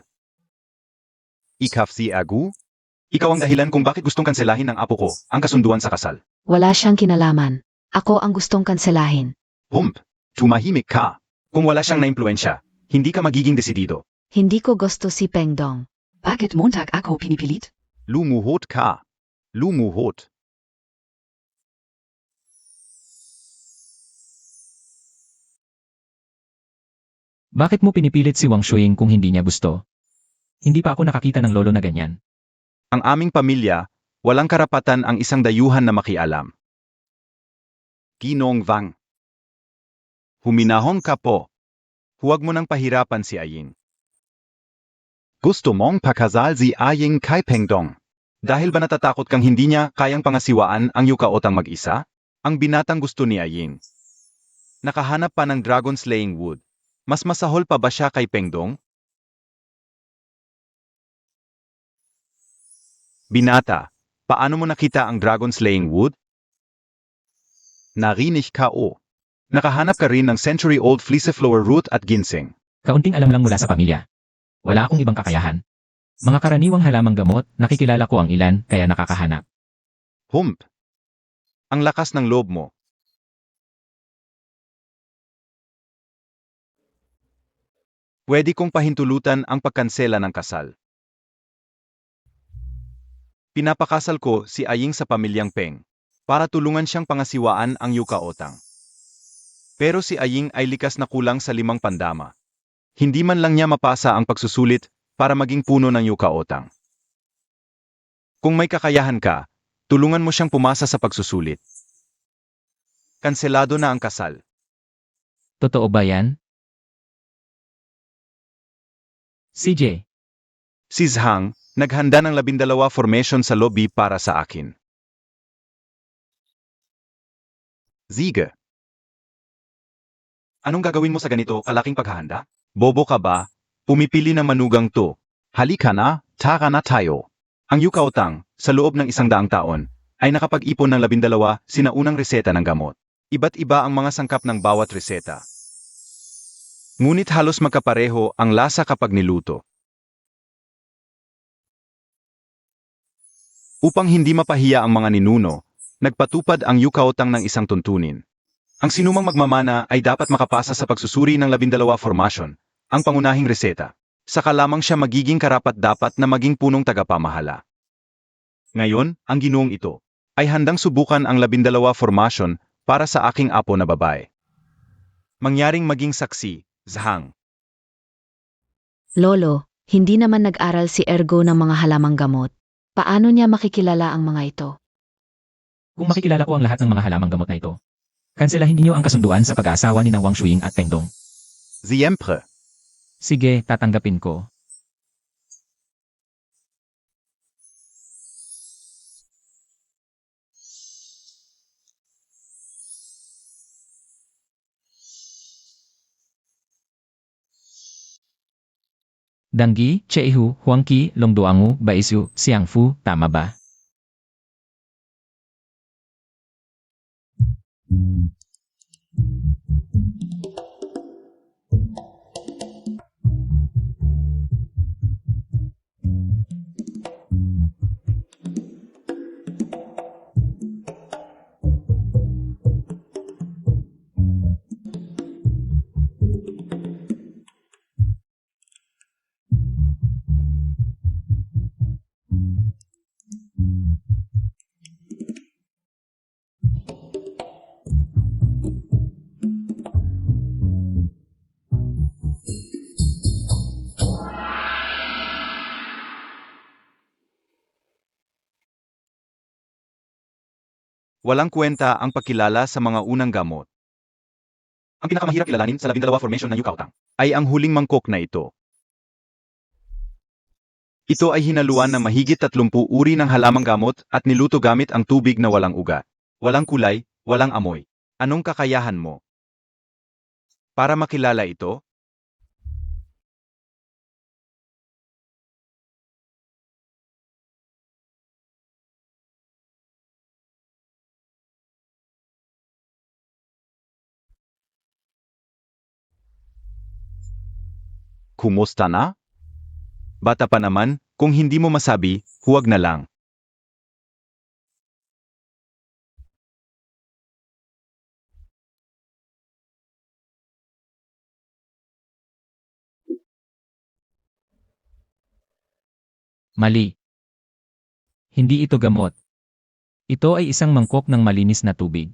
Ikaw si Agu? Ikaw ang dahilan kung bakit gustong kanselahin ng apo ko ang kasunduan sa kasal. Wala siyang kinalaman. Ako ang gustong kanselahin. Hump. Tumahimik ka. Kung wala siyang naimpluwensya, hindi ka magiging desidido. Hindi ko gusto si Pengdong. Bakit Montag ako pinipilit? Lumuhod ka. Lumuhod. Bakit mo pinipilit si Wang Shuing kung hindi niya gusto? Hindi pa ako nakakita ng lolo na ganyan. Ang aming pamilya, walang karapatan ang isang dayuhan na makialam. Ginong Wang. Huminahon ka po. Huwag mo nang pahirapan si Aying. Gusto mong pakasal si Aying kay Pengdong. Dahil ba natatakot kang hindi niya kayang pangasiwaan ang Yukaotang mag-isa? Ang binatang gusto ni Aying. Nakahanap pa ng dragon slaying wood. Mas masahol pa ba siya kay Pengdong? Binata, paano mo nakita ang dragon slaying wood? Narinig ka o. Nakahanap ka rin ng century-old fleeceflower root at ginseng. Kaunting alam lang mula sa pamilya. Wala akong ibang kakayahan. Mga karaniwang halamang gamot, nakikilala ko ang ilan, kaya nakakahanap. Hump. Ang lakas ng loob mo. Pwede kong pahintulutan ang pagkansela ng kasal. Pinapakasal ko si Aying sa pamilyang Peng para tulungan siyang pangasiwaan ang Yukaotang. Pero si Aying ay likas na kulang sa 5 pandama. Hindi man lang niya mapasa ang pagsusulit para maging puno ng Yukaotang. Kung may kakayahan ka, tulungan mo siyang pumasa sa pagsusulit. Kanselado na ang kasal. Totoo ba yan? CJ, Si Zhang, naghanda ng 12 formation sa lobby para sa akin. Ziga. Anong gagawin mo sa ganito kalaking paghahanda? Bobo ka ba? Pumipili ng manugang to. Halika na, tara na tayo. Ang Yukaotang, sa loob ng 100 taon, ay nakapag-ipon ng 12 sinaunang reseta ng gamot. Iba't iba ang mga sangkap ng bawat reseta. Ngunit halos magkapareho ang lasa kapag niluto. Upang hindi mapahiya ang mga ninuno, nagpatupad ang Yukaotang ng isang tuntunin. Ang sinumang magmamana ay dapat makapasa sa pagsusuri ng 12 formasyon, ang pangunahing reseta. Saka lamang siya magiging karapat-dapat na maging punong tagapamahala. Ngayon, ang ginoong ito ay handang subukan ang 12 formasyon para sa aking apo na babae. Mangyaring maging saksi, Zhang. Lolo, hindi naman nag-aral si Ergo ng mga halamang gamot. Paano niya makikilala ang mga ito? kung makikilala ko ang lahat ng mga halamang gamot na ito, kanselahin niyo ang kasunduan sa pag-aasawa ni ng Wang Shuing at Pengdong. Siempre. Sige, tatanggapin ko. Danggi, Chehu, Huangqi, Longduangu, Baisu, Xiangfu, tama ba? Walang kwenta ang pagkilala sa mga unang gamot. Ang pinakamahirap kilalanin sa 12 formation ng Yukautang ay ang huling mangkok na ito. Ito ay hinaluan ng mahigit 30 uri ng halamang gamot at niluto gamit ang tubig na walang ugat. Walang kulay, walang amoy. Anong kakayahan mo? Para makilala ito, kumusta na? Bata pa naman, kung hindi mo masabi, huwag na lang. Mali. Hindi ito gamot. Ito ay isang mangkok ng malinis na tubig.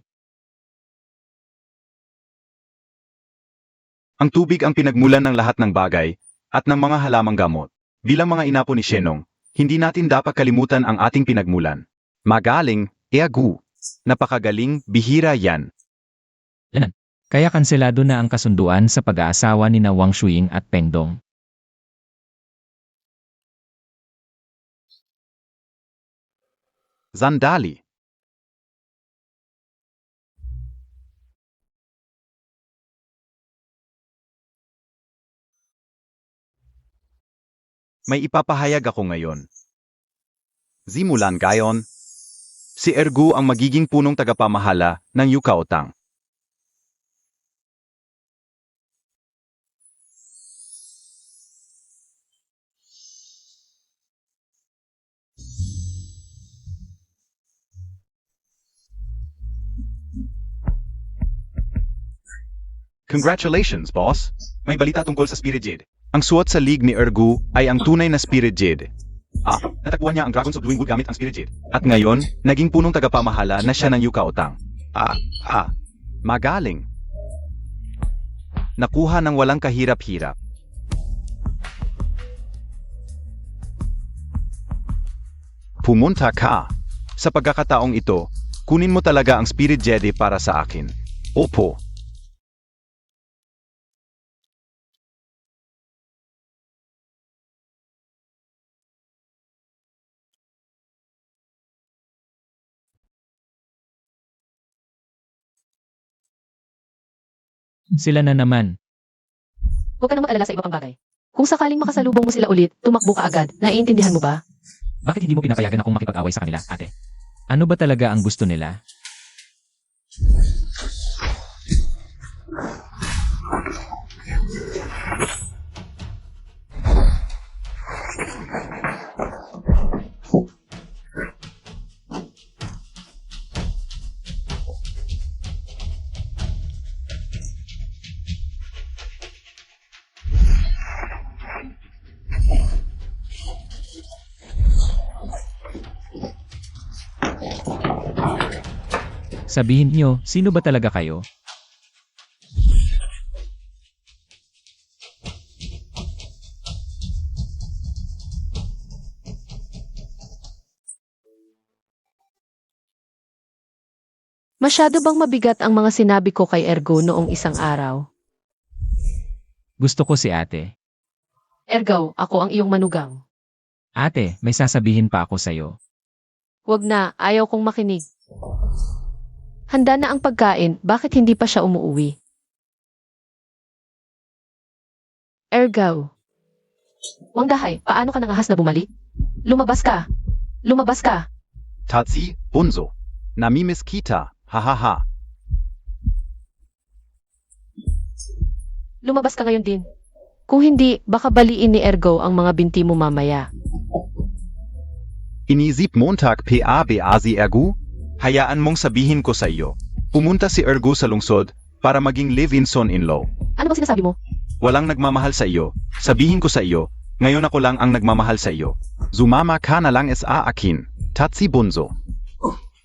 Ang tubig ang pinagmulan ng lahat ng bagay at ng mga halamang gamot. Bilang mga inapo ni Shenong, hindi natin dapat kalimutan ang ating pinagmulan. Magaling, Eagu. Napakagaling, bihira yan. Kaya kanselado na ang kasunduan sa pag-aasawa ni na Wang Shuing at Peng Dong. Sandali. May ipapahayag ako ngayon. Simulan gayon, si Ergu ang magiging punong tagapamahala ng Yukaotang. Congratulations, boss! May balita tungkol sa Spirit Jade. Ang suot sa league ni Ergu ay ang tunay na Spirit Jade. Natakbuhan niya ang Dragons of Blue gamit ang Spirit Jade. At ngayon, naging punong tagapamahala na siya ng Yukaotang. Magaling. Nakuha ng walang kahirap-hirap. Pumunta ka. Sa pagkakataong ito, kunin mo talaga ang Spirit Jade para sa akin. Opo. Sila na naman. Huwag ka na mag-alala sa iba pang bagay. Kung sakaling makasalubong mo sila ulit, tumakbo ka agad. Naiintindihan mo ba? Bakit hindi mo pinapayagan akong makipag-away sa kanila, ate? Ano ba talaga ang gusto nila? Sabihin niyo, sino ba talaga kayo? Masyado bang mabigat ang mga sinabi ko kay Ergo noong isang araw? Gusto ko si ate. Ergo, ako ang iyong manugang. Ate, may sasabihin pa ako sa'yo. Huwag na, ayaw kong makinig. Handa na ang pagkain, bakit hindi pa siya umuwi? Ergo. Wangdahay, paano ka nangahas na bumalik? Lumabas ka! Lumabas ka! Tatsi, Bunzo. Namimiss kita, hahaha. Lumabas ka ngayon din. Kung hindi, baka baliin ni Ergo ang mga binti mo mamaya. Inisip Montag PABA si Ergu? Hayaan mong sabihin ko sa iyo. Pumunta si Ergo sa lungsod para maging live-in son-in-law. Ano bang sinasabi mo? Walang nagmamahal sa iyo. Sabihin ko sa iyo, ngayon ako lang ang nagmamahal sa iyo. Sumama ka na lang sa akin. Tatsi bunso.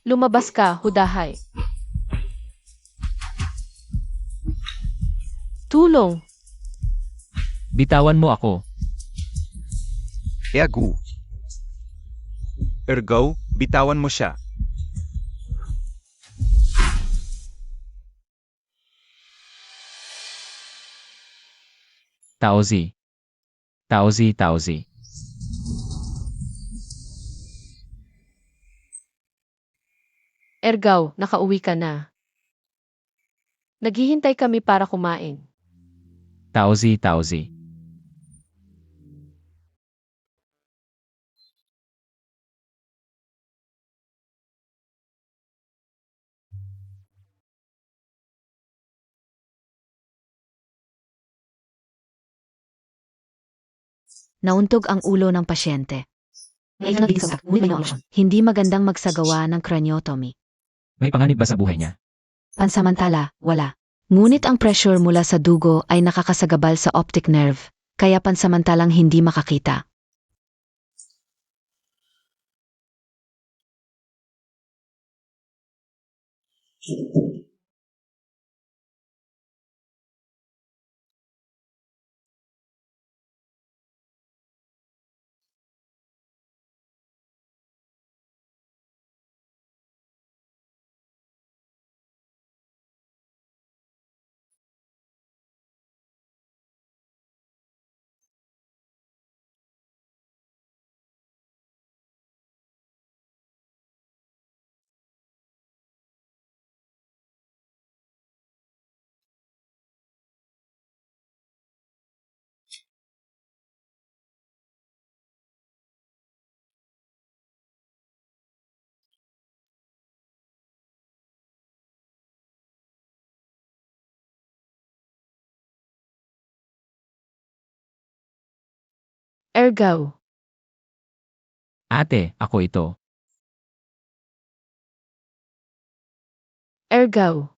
Lumabas ka, Hudahay. Tulong. Bitawan mo ako. Ergu. Ergo, bitawan mo siya. Tauzi. Tauzi, Tauzi. Ergaw, nakauwi ka na. Naghihintay kami para kumain. Tauzi, Tauzi. Nauntog ang ulo ng pasyente. Hindi magandang magsagawa ng craniotomy. May panganib ba sa buhay niya? Pansamantala, wala. Ngunit ang pressure mula sa dugo ay nakakasagabal sa optic nerve, kaya pansamantalang hindi makakita. Ergaw. Ate, ako ito. Ergaw.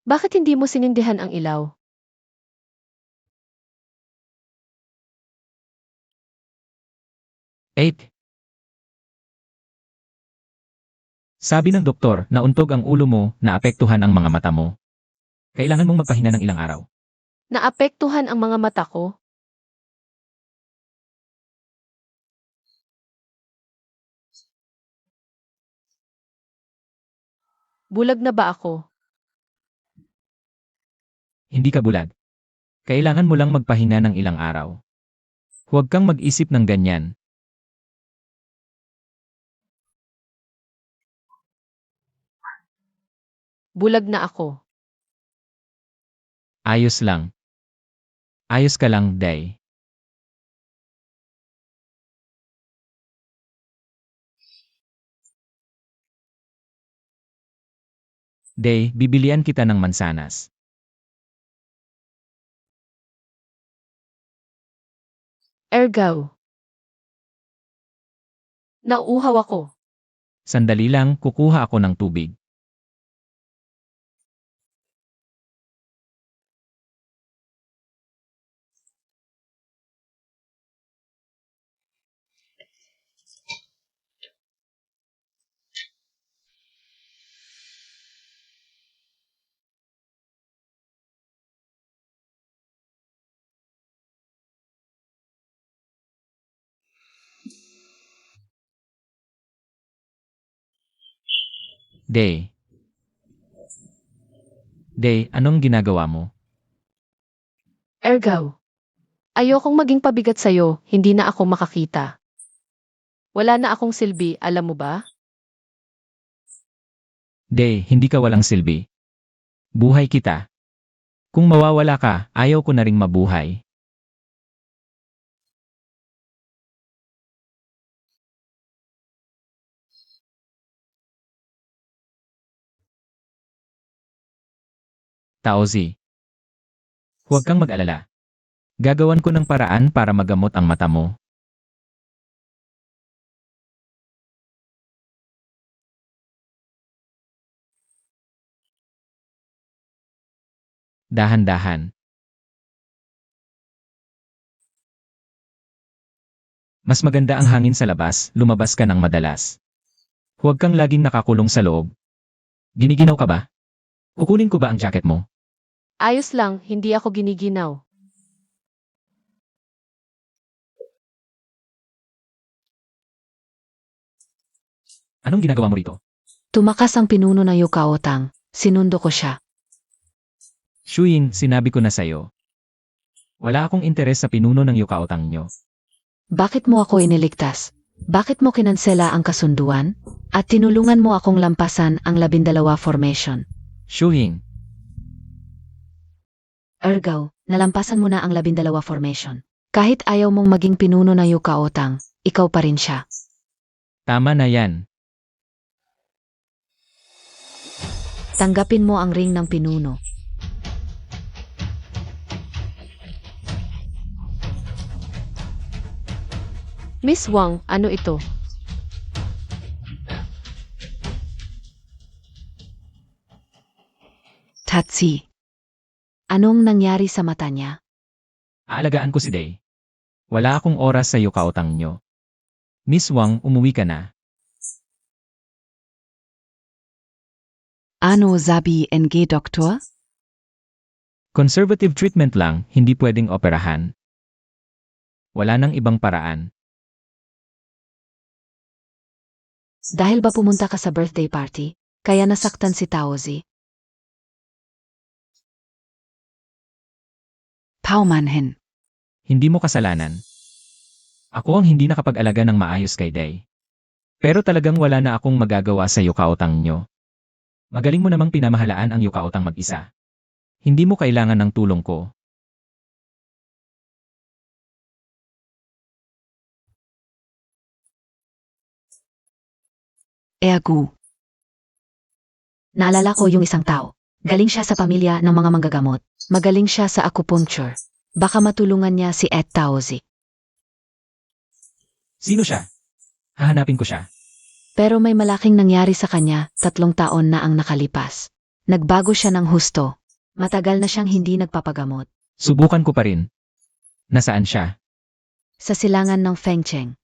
Bakit hindi mo sinindihan ang ilaw? Eight. Sabi ng doktor, nauntog ang ulo mo, naapektuhan ang mga mata mo. Kailangan mong magpahinga ng ilang araw. Naapektuhan ang mga mata ko? Bulag na ba ako? Hindi ka bulag. Kailangan mo lang magpahinga ng ilang araw. Huwag kang mag-isip ng ganyan. Bulag na ako. Ayos lang. Ayos ka lang, Day. Day, bibilian kita ng mansanas. Ergaw. Nauuhaw ako. Sandali lang, kukuha ako ng tubig. Day. Day, anong ginagawa mo? Ergaw. Ayokong maging pabigat sa'yo, hindi na ako makakita. Wala na akong silbi, alam mo ba? Day, hindi ka walang silbi. Buhay kita. Kung mawawala ka, ayaw ko na ring mabuhay. Tauzi. Huwag kang mag-alala. Gagawan ko ng paraan para magamot ang mata mo. Dahan-dahan. Mas maganda ang hangin sa labas, lumabas ka ng madalas. Huwag kang laging nakakulong sa loob. Giniginaw ka ba? Kukunin ko ba ang jacket mo? Ayos lang, hindi ako giniginaw. Anong ginagawa mo rito? Tumakas ang pinuno ng Yukaotang. Sinundo ko siya. Shuying, sinabi ko na sa'yo. Wala akong interes sa pinuno ng yukaotang nyo. Bakit mo ako iniligtas? Bakit mo kinansela ang kasunduan? At tinulungan mo akong lampasan ang 12 formation. Shuying, Ergaw, nalampasan mo na ang 12 formation. Kahit ayaw mong maging pinuno ng Yukaotang, ikaw pa rin siya. tama na yan. Tanggapin mo ang ring ng pinuno. Miss Wang, ano ito? Tatsi. Anong nangyari sa mata niya? Aalagaan ko si Day. Wala akong oras sa yukaotang nyo. Miss Wang, umuwi ka na. Ano sabi NG Doktor? Conservative treatment lang, hindi pwedeng operahan. Wala nang ibang paraan. Dahil ba pumunta ka sa birthday party, kaya nasaktan si Taozi? Paumanhin. Hindi mo kasalanan. Ako ang hindi nakapag-alaga ng maayos kay Day. Pero talagang wala na akong magagawa sa yukaotang nyo. Magaling mo namang pinamahalaan ang yukaotang mag-isa. Hindi mo kailangan ng tulong ko. Ergu. Naalala ko yung isang tao. Galing siya sa pamilya ng mga manggagamot. Magaling siya sa acupuncture. Baka matulungan niya si Ed Taozi. Sino siya? Hahanapin ko siya. Pero may malaking nangyari sa kanya, 3 taon na ang nakalipas. Nagbago siya ng husto. Matagal na siyang hindi nagpapagamot. Subukan ko pa rin. Nasaan siya? Sa silangan ng Fengcheng.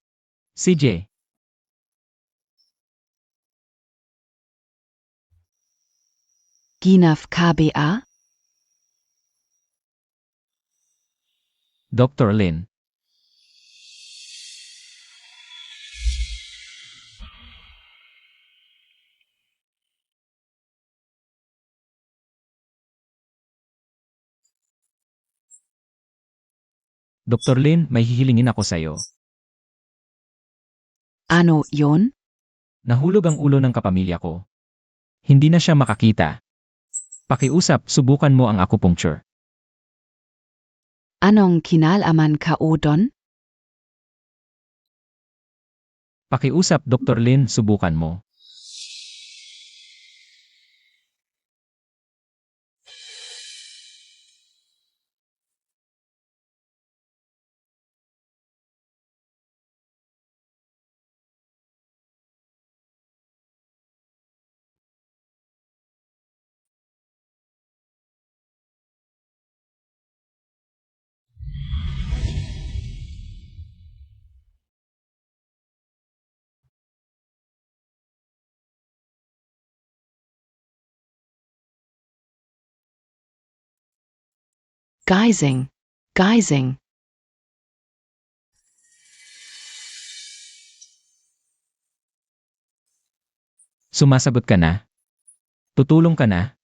CJ. Ginaf KBA? Dr. Lin. Dr. Lin, may hihilingin ako sa'yo. Ano yon? Nahulog ang ulo ng kapamilya ko. Hindi na siya makakita. Pakiusap, subukan mo ang acupuncture. Anong kinalaman ka udon? Pakiusap, Dr. Lin, subukan mo. Geising. Geising. Sumasagot ka na? Tutulong ka na?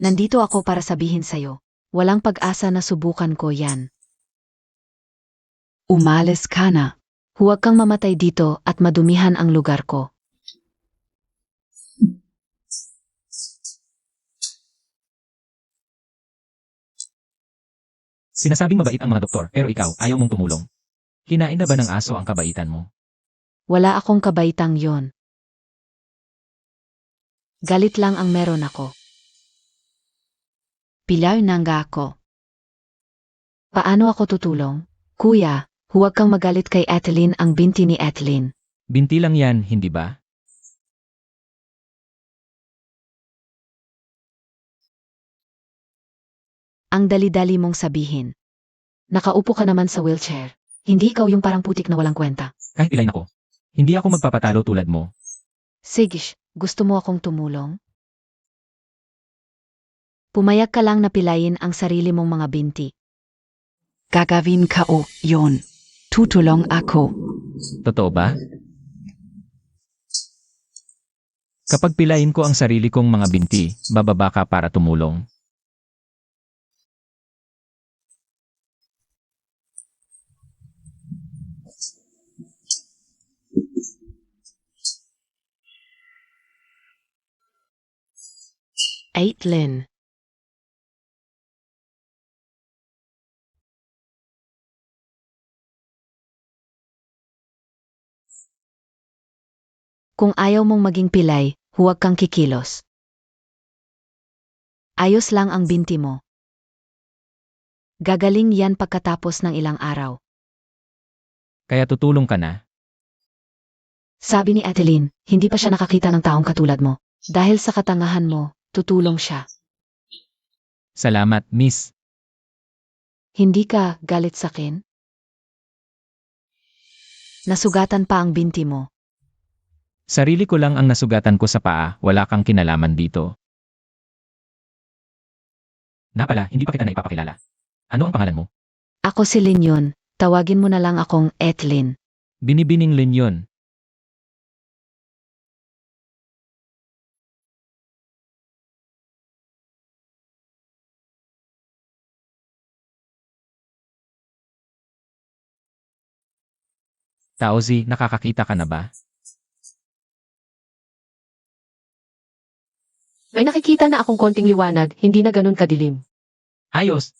Nandito ako para sabihin sa'yo. Walang pag-asa na subukan ko yan. Umalis ka na. Huwag kang mamatay dito at madumihan ang lugar ko. Sinasabing mabait ang mga doktor, pero ikaw, ayaw mong tumulong. Kinain na ba ng aso ang kabaitan mo? Wala akong kabaitang yon. Galit lang ang meron ako. Pilaw na nga ako. Paano ako tutulong? Kuya, huwag kang magalit kay Etheline, ang binti ni Etheline. Binti lang yan, hindi ba? Ang dali-dali mong sabihin. Nakaupo ka naman sa wheelchair. Hindi ikaw yung parang putik na walang kwenta. Kahit pilay ako. Hindi ako magpapatalo tulad mo. Sige, gusto mo akong tumulong? Pumayag ka lang na pilayin ang sarili mong mga binti. Gagawin ko yon. Tutulong ako. Totoo ba? Kapag pilayin ko ang sarili kong mga binti, bababa ka para tumulong. Aitlin. Kung ayaw mong maging pilay, huwag kang kikilos. Ayos lang ang binti mo. Gagaling yan pagkatapos ng ilang araw. Kaya tutulong ka na. Sabi ni Etheline, hindi pa siya nakakita ng taong katulad mo. Dahil sa katangahan mo, tutulong siya. Salamat, miss. Hindi ka galit sa akin? Nasugatan pa ang binti mo. Sarili ko lang ang nasugatan ko sa paa, wala kang kinalaman dito. Napala, hindi pa kita naipapakilala. Ano ang pangalan mo? Ako si Linyon, tawagin mo na lang akong Etheline. Binibining Lin yun. Taozi, nakakakita ka na ba? May nakikita na akong konting liwanag, hindi na ganun kadilim. Ayos!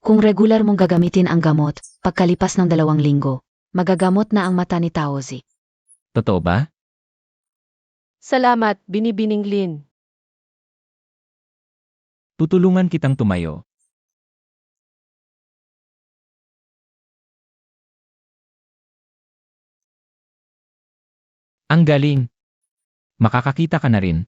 Kung regular mong gagamitin ang gamot, pagkalipas ng 2 linggo, magagamot na ang mata ni Taozi. Totoo ba? Salamat, Binibining Lin. Tutulungan kitang tumayo. Ang galing! Makakakita ka na rin.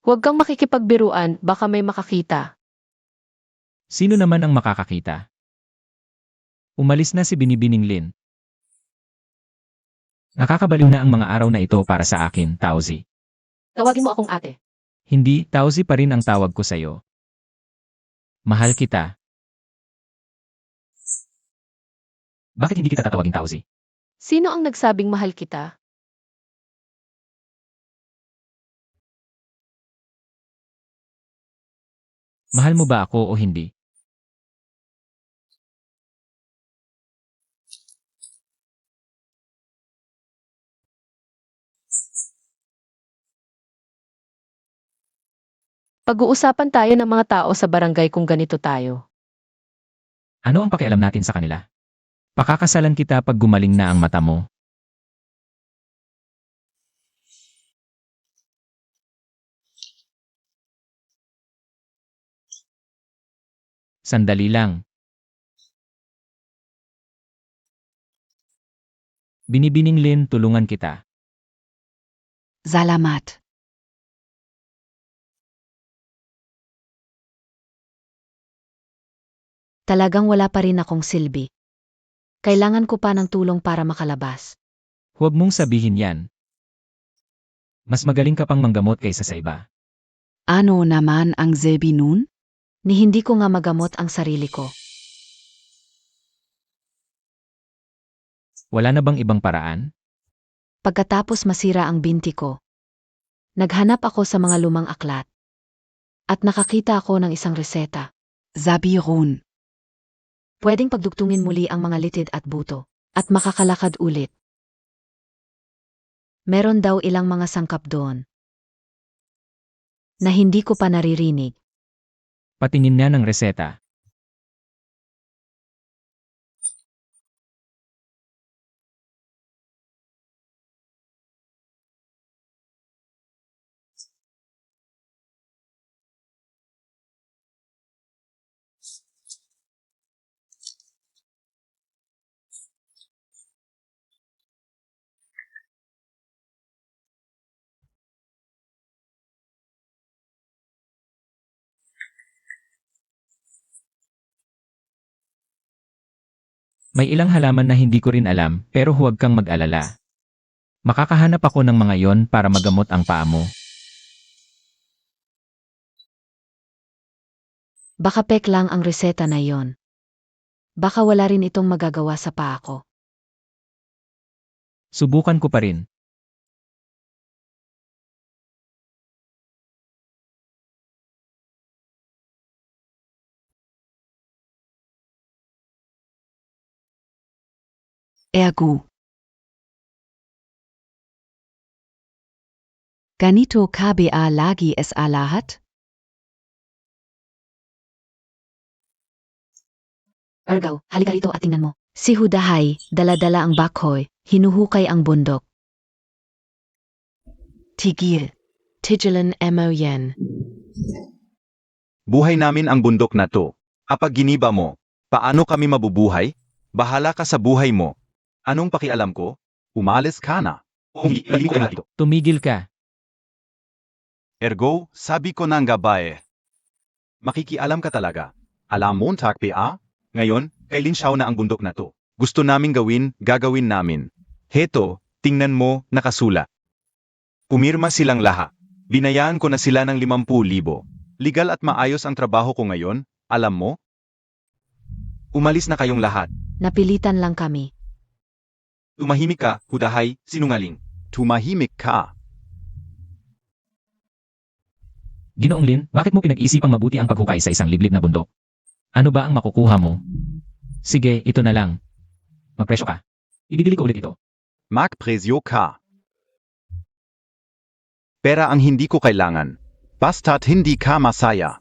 Huwag kang makikipagbiruan, baka may makakita. Sino naman ang makakakita? Umalis na si Binibining Lin. Nakakabaliw na ang mga araw na ito para sa akin, Taozi. Tawagin mo akong ate. Hindi, Taozi pa rin ang tawag ko sa'yo. Mahal kita. Bakit hindi kita tatawagin Taozi? Sino ang nagsabing mahal kita? Mahal mo ba ako o hindi? Pag-uusapan tayo ng mga tao sa barangay kung ganito tayo. Ano ang pakialam natin sa kanila? Pakakasalan kita pag gumaling na ang mata mo. Sandali lang. Binibining Lin, tulungan kita. Salamat. Talagang wala pa rin akong silbi. Kailangan ko pa ng tulong para makalabas. Huwag mong sabihin yan. Mas magaling ka pang manggamot kaysa sa iba. Ano naman ang zebi nun? Ni hindi ko nga magamot ang sarili ko. Wala na bang ibang paraan? Pagkatapos masira ang binti ko, naghanap ako sa mga lumang aklat. At nakakita ako ng isang reseta. Sabiron. Pwedeng pagdugtungin muli ang mga litid at buto, at makakalakad ulit. Meron daw ilang mga sangkap doon. na hindi ko pa naririnig. Patingin niya ng reseta. May ilang halaman na hindi ko rin alam, pero huwag kang mag-alala. Makakahanap ako ng mga yon para magamot ang paa mo. Baka pek lang ang reseta na yon. Baka wala rin itong magagawa sa paa ko. Subukan ko pa rin. Ergo. Ganito KBA lagi SA lahat? Ergaw, halika rito at tingnan mo. Si Hudahay, dala-dala ang bakhoy, hinuhukay ang bundok. Tigil. Tigilan mo yan. Buhay namin ang bundok na to. Kapag giniba mo, paano kami mabubuhay? Bahala ka sa buhay mo. Anong pakialam ko? Umalis ka na. Kung hindi ko na dito. Tumigil ka. Ergo, sabi ko ng gabae. Makikialam ka talaga. Alam mo, takpia? Ngayon, kay Lin Xiao na ang bundok na to. Gusto naming gawin, gagawin namin. Heto, tingnan mo, nakasula. Pumirma silang lahat. Binayaan ko na sila ng 50,000. Legal at maayos ang trabaho ko ngayon, alam mo? Umalis na kayong lahat. Napilitan lang kami. Tumahimik ka, Hudahay, sinungaling. Tumahimik ka. Ginoong Lin, bakit mo pinag-isipang mabuti ang paghukay sa isang liblib na bundok? Ano ba ang makukuha mo? Sige, ito na lang. Magpresyo ka. Ibibili ko ulit ito. Magpresyo ka. Pera ang hindi ko kailangan. Basta't hindi ka masaya.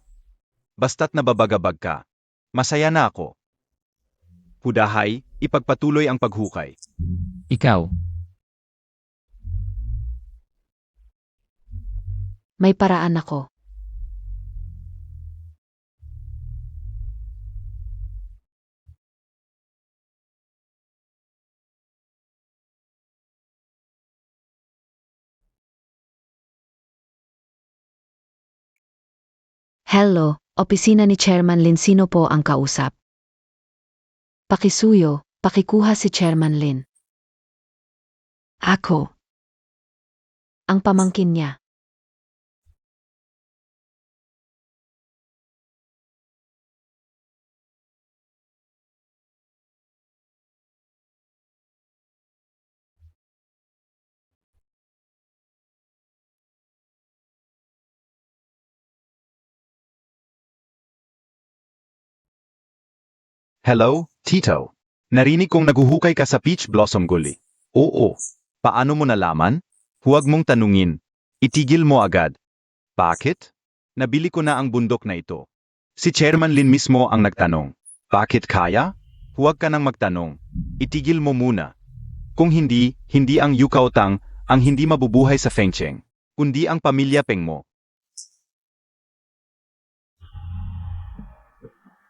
Basta't nababagabag ka. Masaya na ako. Hudahay, ipagpatuloy ang paghukay. Ikaw, May paraan ako. Hello, opisina ni Chairman Lin, sino po ang kausap? Pakisuyo, pakikuha si Chairman Lin. Ako. Ang pamangkin niya. Hello, Tito. Narinig kong naguhukay ka sa Peach Blossom Gully. Oo. Paano mo nalaman? Huwag mong tanungin. Itigil mo agad. Bakit? Nabili ko na ang bundok na ito. Si Chairman Lin mismo ang nagtanong. Bakit kaya? Huwag ka nang magtanong. Itigil mo muna. Kung hindi, hindi ang Yukao Tang ang hindi mabubuhay sa Fengcheng, kundi ang pamilya Peng mo.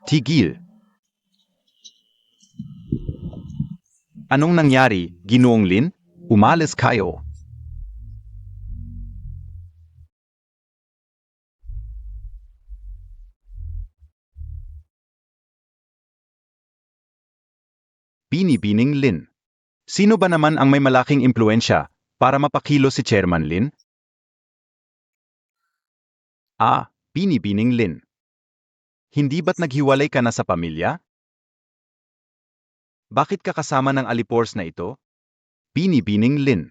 Tigil. Anong nangyari, Ginoong Lin? Umalis kayo. Binibining Lin. Sino ba naman ang may malaking impluensya para mapakilo si Chairman Lin? Binibining Lin. Hindi ba't naghiwalay ka na sa pamilya? Bakit ka kasama ng alipors na ito? Binibining Lin.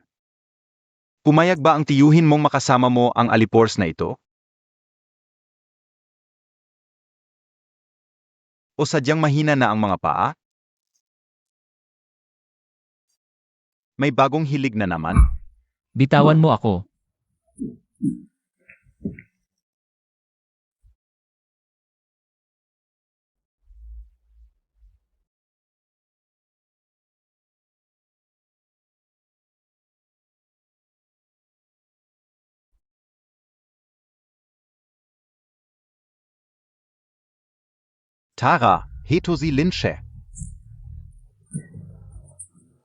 Pumayag ba ang tiyuhin mong makasama mo ang alipors na ito? O sadyang mahina na ang mga paa? May bagong hilig na naman? bitawan mo ako. Tara, heto si Linsche.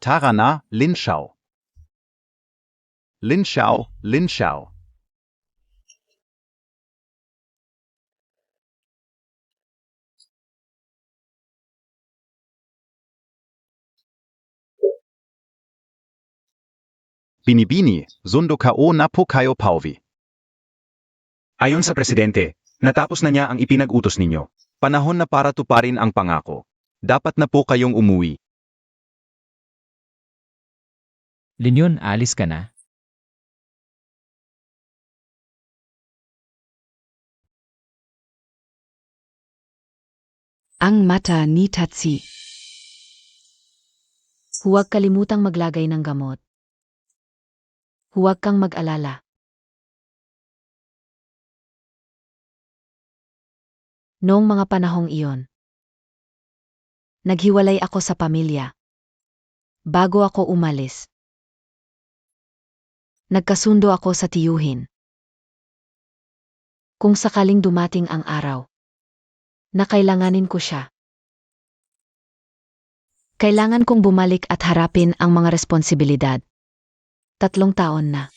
Tara na, Linschau. Linschau, Linschau. Binibini, sundo kao na po kayo pauwi. Ayon sa presidente, natapos na niya ang ipinag-utos ninyo. Panahon na para tuparin ang pangako. Dapat na po kayong umuwi. Linyon, alis ka na. Ang mata ni Tatsi. Huwag kalimutang maglagay ng gamot. Huwag kang mag-alala. Noong mga panahong iyon, naghiwalay ako sa pamilya. Bago ako umalis, nagkasundo ako sa tiyuhin. Kung sakaling dumating ang araw na kailanganin ko siya, kailangan kong bumalik at harapin ang mga responsibilidad. 3 taon na.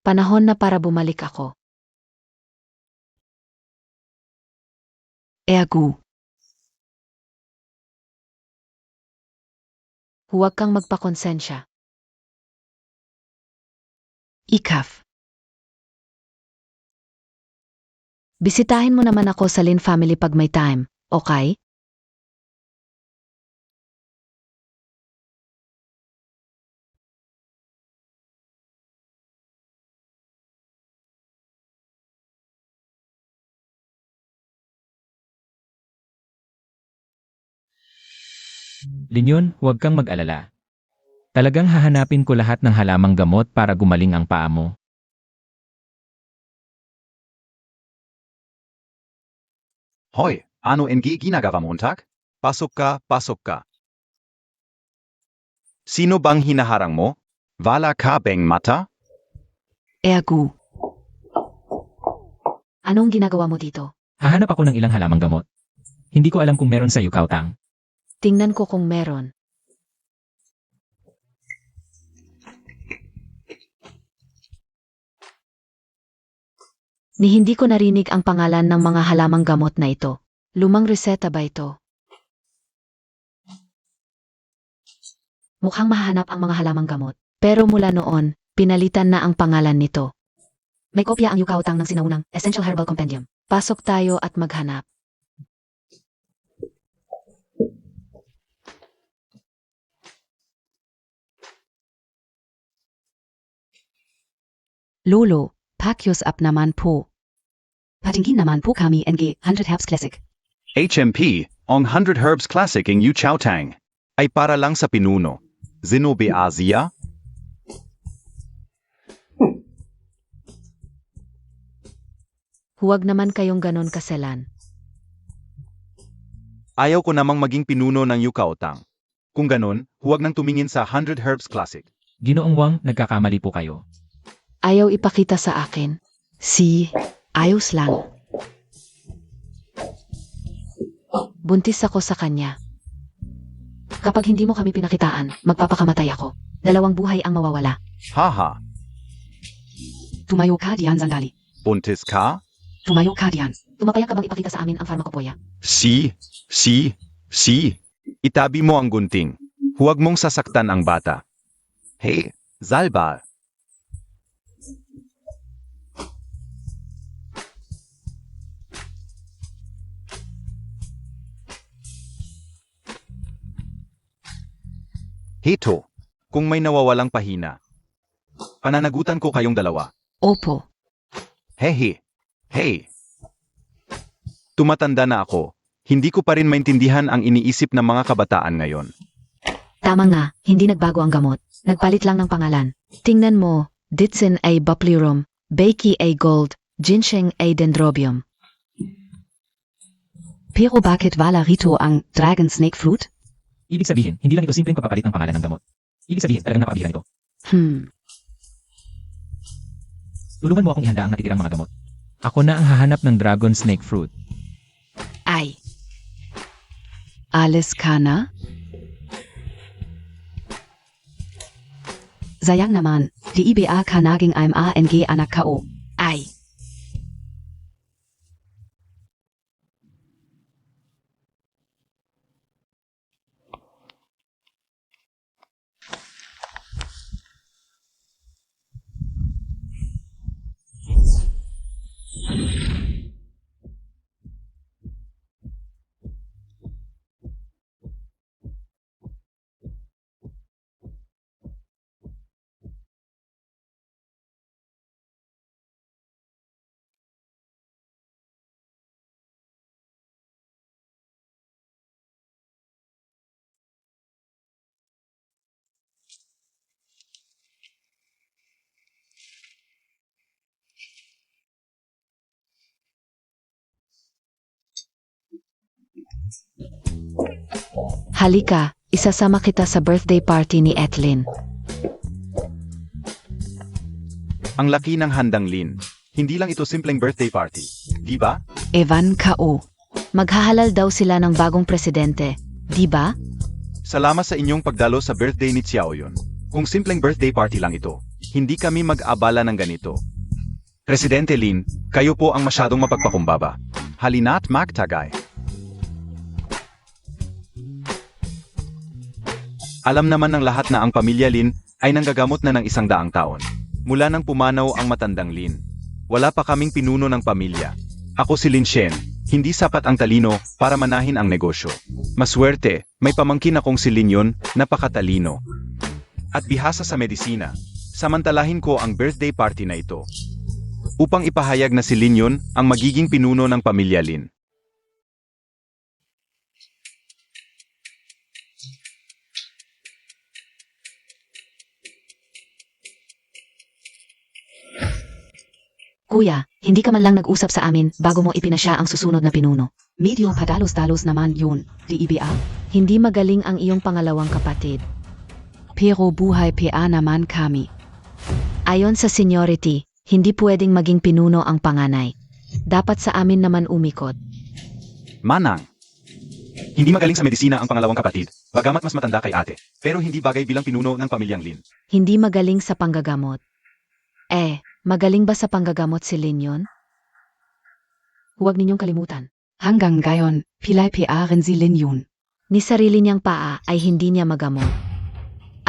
Panahon na para bumalik ako. Ergo. Huwag kang magpakonsensya. Ikaf. Bisitahin mo naman ako sa Lin family pag may time, okay? Linyon, huwag kang mag-alala. Talagang hahanapin ko lahat ng halamang gamot para gumaling ang paa mo. Hoy, ano ginagawa Montag? Pasok ka. Sino bang hinaharang mo? Wala ka beng mata? Ergo. Anong ginagawa mo dito? Hahanap ako ng ilang halamang gamot. Hindi ko alam kung meron sa iyo, Kautang. Tingnan ko kung meron. Ni hindi ko narinig ang pangalan ng mga halamang gamot na ito. Lumang reseta ba ito? Mukhang mahanap ang mga halamang gamot. Pero mula noon, pinalitan na ang pangalan nito. May kopya ang yukautang ng sinaunang Essential Herbal Compendium. Pasok tayo at maghanap. Lolo, pakyos up naman po. Patingin naman po kami NG 100 Herbs Classic. HMP, ong 100 Herbs Classic ing Yu Chao Tang. Ay para lang sa pinuno. Zinobe Asia? Huwag naman kayong ganon kaselan. Ayaw ko namang maging pinuno ng Yukaotang. Kung ganon, huwag nang tumingin sa 100 Herbs Classic. Ginoong Wang, nagkakamali po kayo. Ayaw ipakita sa akin. Si, ayos lang. Buntis ako sa kanya. Kapag hindi mo kami pinakitaan, magpapakamatay ako. 2 buhay ang mawawala. Haha, Tumayo ka diyan sandali. buntis ka? Tumayo ka diyan. Tumapayag ka bang ipakita sa amin ang pharmacopoeia? Si. Itabi mo ang gunting. Huwag mong sasaktan ang bata. Hey, Salba. Heto, kung may nawawalang pahina. Pananagutan ko kayong dalawa. Opo. Hey. Tumatanda na ako. Hindi ko pa rin maintindihan ang iniisip ng mga kabataan ngayon. Tama nga, hindi nagbago ang gamot. Nagpalit lang ng pangalan. Tingnan mo, Ditsin A. Bupleurum, Beiki A. Gold, Ginseng A. Dendrobium. Pero bakit wala rito ang Dragon Snake Fruit? Ibig sabihin, hindi lang ito simpleng pagpapalit ng pangalan ng gamot. Ibig sabihin, talagang napakabihira ito. Hmm. Tulungan mo akong ihanda ang natitirang mga gamot. Ako na ang hahanap ng dragon snake fruit. Ay, Alles kana? Sayang naman, di IBA ka naging IMANG anak kao. ay. Halika, isasama kita sa birthday party ni Etlin. Ang laki ng handang Lin. Hindi lang ito simpleng birthday party. Di ba? Evan kao. Maghahalal daw sila ng bagong presidente, di ba? Salamat sa inyong pagdalo sa birthday ni Xiaoyun. Kung simpleng birthday party lang ito, hindi kami mag-abala ng ganito. Presidente Lin, kayo po ang masyadong mapagpakumbaba. Halina't magtagay. Alam naman ng lahat na ang pamilya Lin ay nanggagamot na ng 100 taon. Mula nang pumanaw ang matandang Lin. Wala pa kaming pinuno ng pamilya. Ako si Lin Shen, hindi sapat ang talino para manahin ang negosyo. Maswerte, may pamangkin akong si Lin Yun, napakatalino. At bihasa sa medisina. Samantalahin ko ang birthday party na ito. Upang ipahayag na si Lin Yun ang magiging pinuno ng pamilya Lin. Kuya, hindi ka man lang nag-usap sa amin bago mo ipinasya ang susunod na pinuno. Medyo padalos-dalos naman yun, di IBA. Hindi magaling ang iyong pangalawang kapatid. Pero buhay PA naman kami. Ayon sa seniority, hindi pwedeng maging pinuno ang panganay. Dapat sa amin naman umikot. Manang. Hindi magaling sa medisina ang pangalawang kapatid, bagamat mas matanda kay ate, pero hindi bagay bilang pinuno ng pamilyang Lin. Hindi magaling sa panggagamot. Magaling ba sa panggagamot si Lin Yun? Huwag ninyong kalimutan. Hanggang gayon, pilay PA rin si Lin Yun. Ni sarili niyang paa ay hindi niya magamot.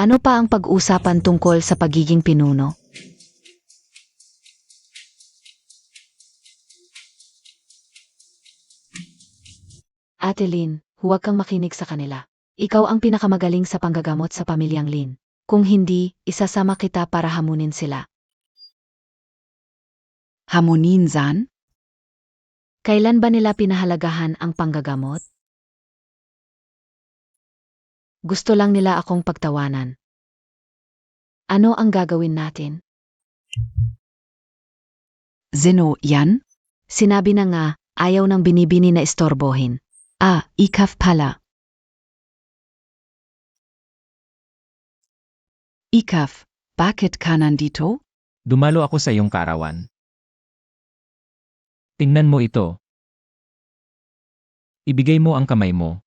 Ano pa ang pag-usapan tungkol sa pagiging pinuno? Ate Lin, huwag kang makinig sa kanila. Ikaw ang pinakamagaling sa panggagamot sa pamilyang Lin. Kung hindi, isasama kita para hamunin sila. Harmonin san? Kailan ba nila pinahalagahan ang panggagamot? Gusto lang nila akong pagtawanan. Ano ang gagawin natin? Sino yan? Sinabi na nga, ayaw ng binibini na istorbohin. Ikaf pala. Ikaf, bakit ka nandito? Dumalo ako sa iyong kaarawan. Tingnan mo ito. Ibigay mo ang kamay mo.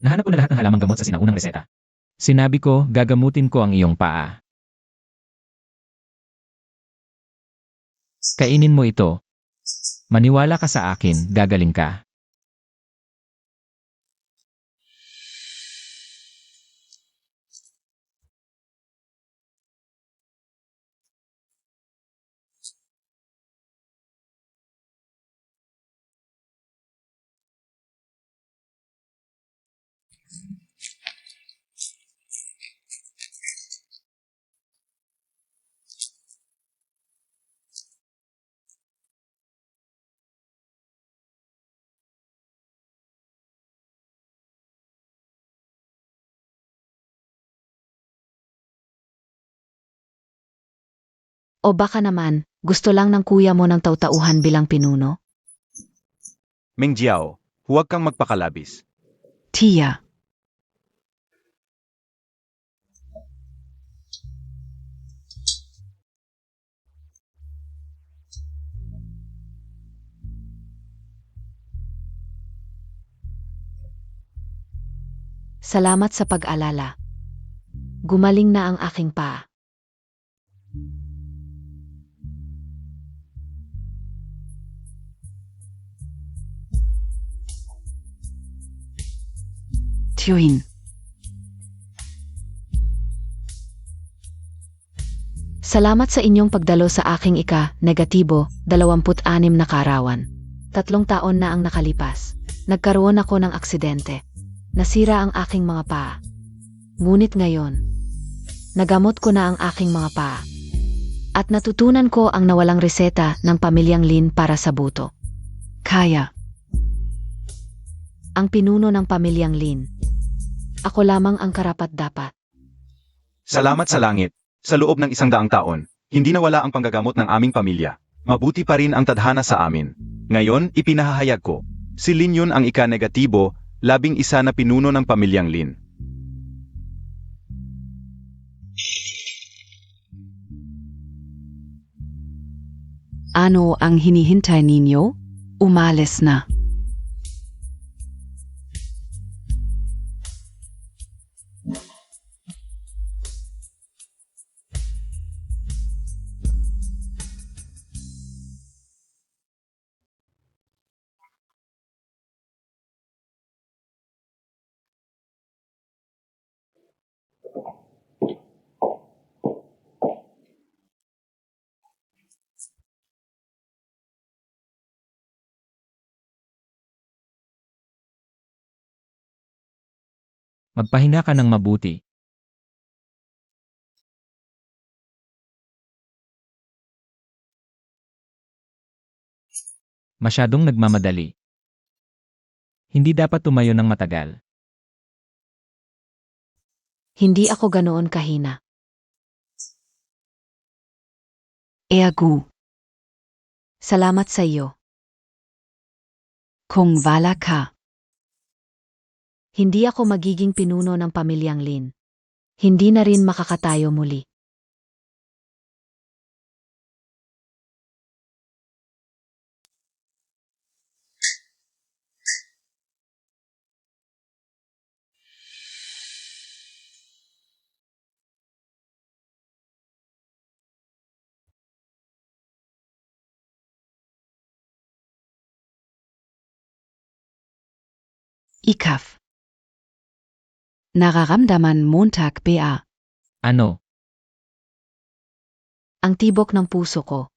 Nahanap ko na lahat ng halamang gamot sa sinaunang reseta. Sinabi ko, gagamutin ko ang iyong paa. Kainin mo ito. Maniwala ka sa akin, gagaling ka. O baka naman, gusto lang ng kuya mo ng tautauhan bilang pinuno? Meng Jiao, huwag kang magpakalabis. Tia. Salamat sa pag-alala. Gumaling na ang aking paa. Tuin. Salamat sa inyong pagdalo sa aking negatibo, 26 na kaarawan. 3 taon na ang nakalipas. Nagkaroon ako ng aksidente. Nasira ang aking mga paa. Ngunit ngayon, nagamot ko na ang aking mga paa. At natutunan ko ang nawalang reseta ng pamilyang Lin para sa buto. Kaya. Ang pinuno ng pamilyang Lin. Ako lamang ang karapat-dapat. Salamat sa langit. Sa loob ng 100 taon, hindi nawala ang panggagamot ng aming pamilya. Mabuti pa rin ang tadhana sa amin. Ngayon, ipinahahayag ko. Si Lin yun ang ika-negatibo, 11 na pinuno ng pamilyang Lin. Ano ang hinihintay ninyo? Umalis na. Magpahinga ka ng mabuti. Masyadong nagmamadali. Hindi dapat tumayo ng matagal. Hindi ako ganoon kahina. Ergo. Salamat sa iyo. Kung wala ka. Hindi ako magiging pinuno ng pamilyang Lin. Hindi na rin makakatayo muli. Ikaf. Nararamdaman Montag BA. Ano? Ang tibok ng puso ko.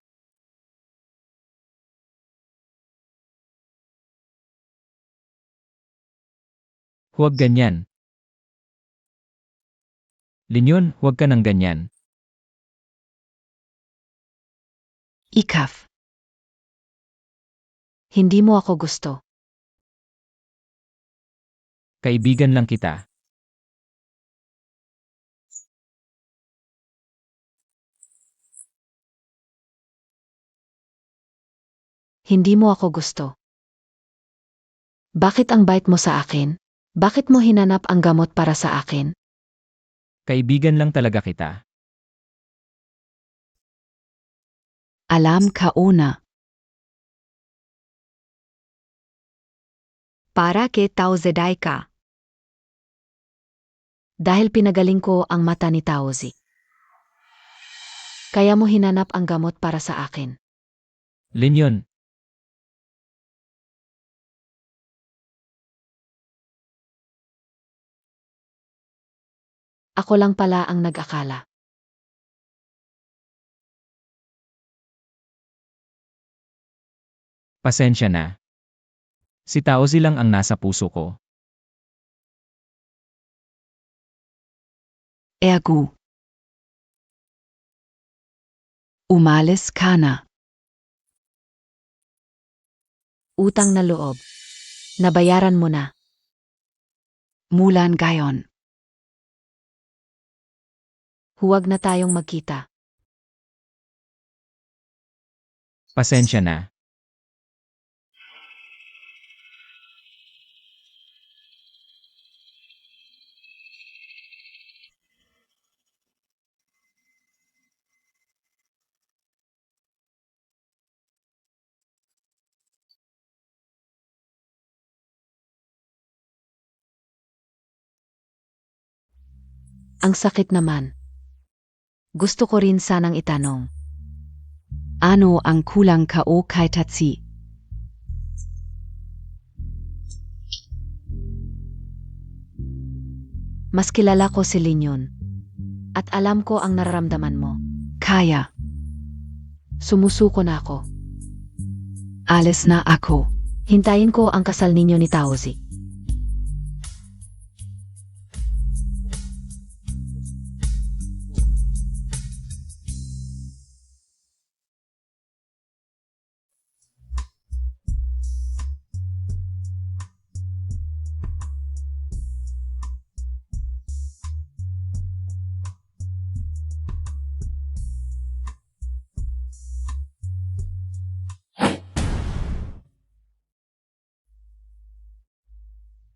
Huwag ganyan. Linyon, huwag ka ng ganyan. Ikaf. Hindi mo ako gusto. Kaibigan lang kita. Hindi mo ako gusto. Bakit ang bait mo sa akin? Bakit mo hinanap ang gamot para sa akin? Kaibigan lang talaga kita. Alam ka una. Para kay Tao Zeday ka. Dahil pinagaling ko ang mata ni Taozi. Kaya mo hinanap ang gamot para sa akin. Linyon, Ako lang pala ang nag-akala. pasensya na. Si Taozi lang ang nasa puso ko. Ergo. Umalis ka na. Utang na loob. Nabayaran mo na. Mulan gayon. Huwag na tayong magkita. Pasensya na. Ang sakit naman. Gusto ko rin sanang itanong. Ano ang kulang kao kay Tatsi? Mas kilala ko si Linyon. At alam ko ang nararamdaman mo. Kaya, Sumusuko na ako. alis na ako. Hintayin ko ang kasal ninyo ni Taozi.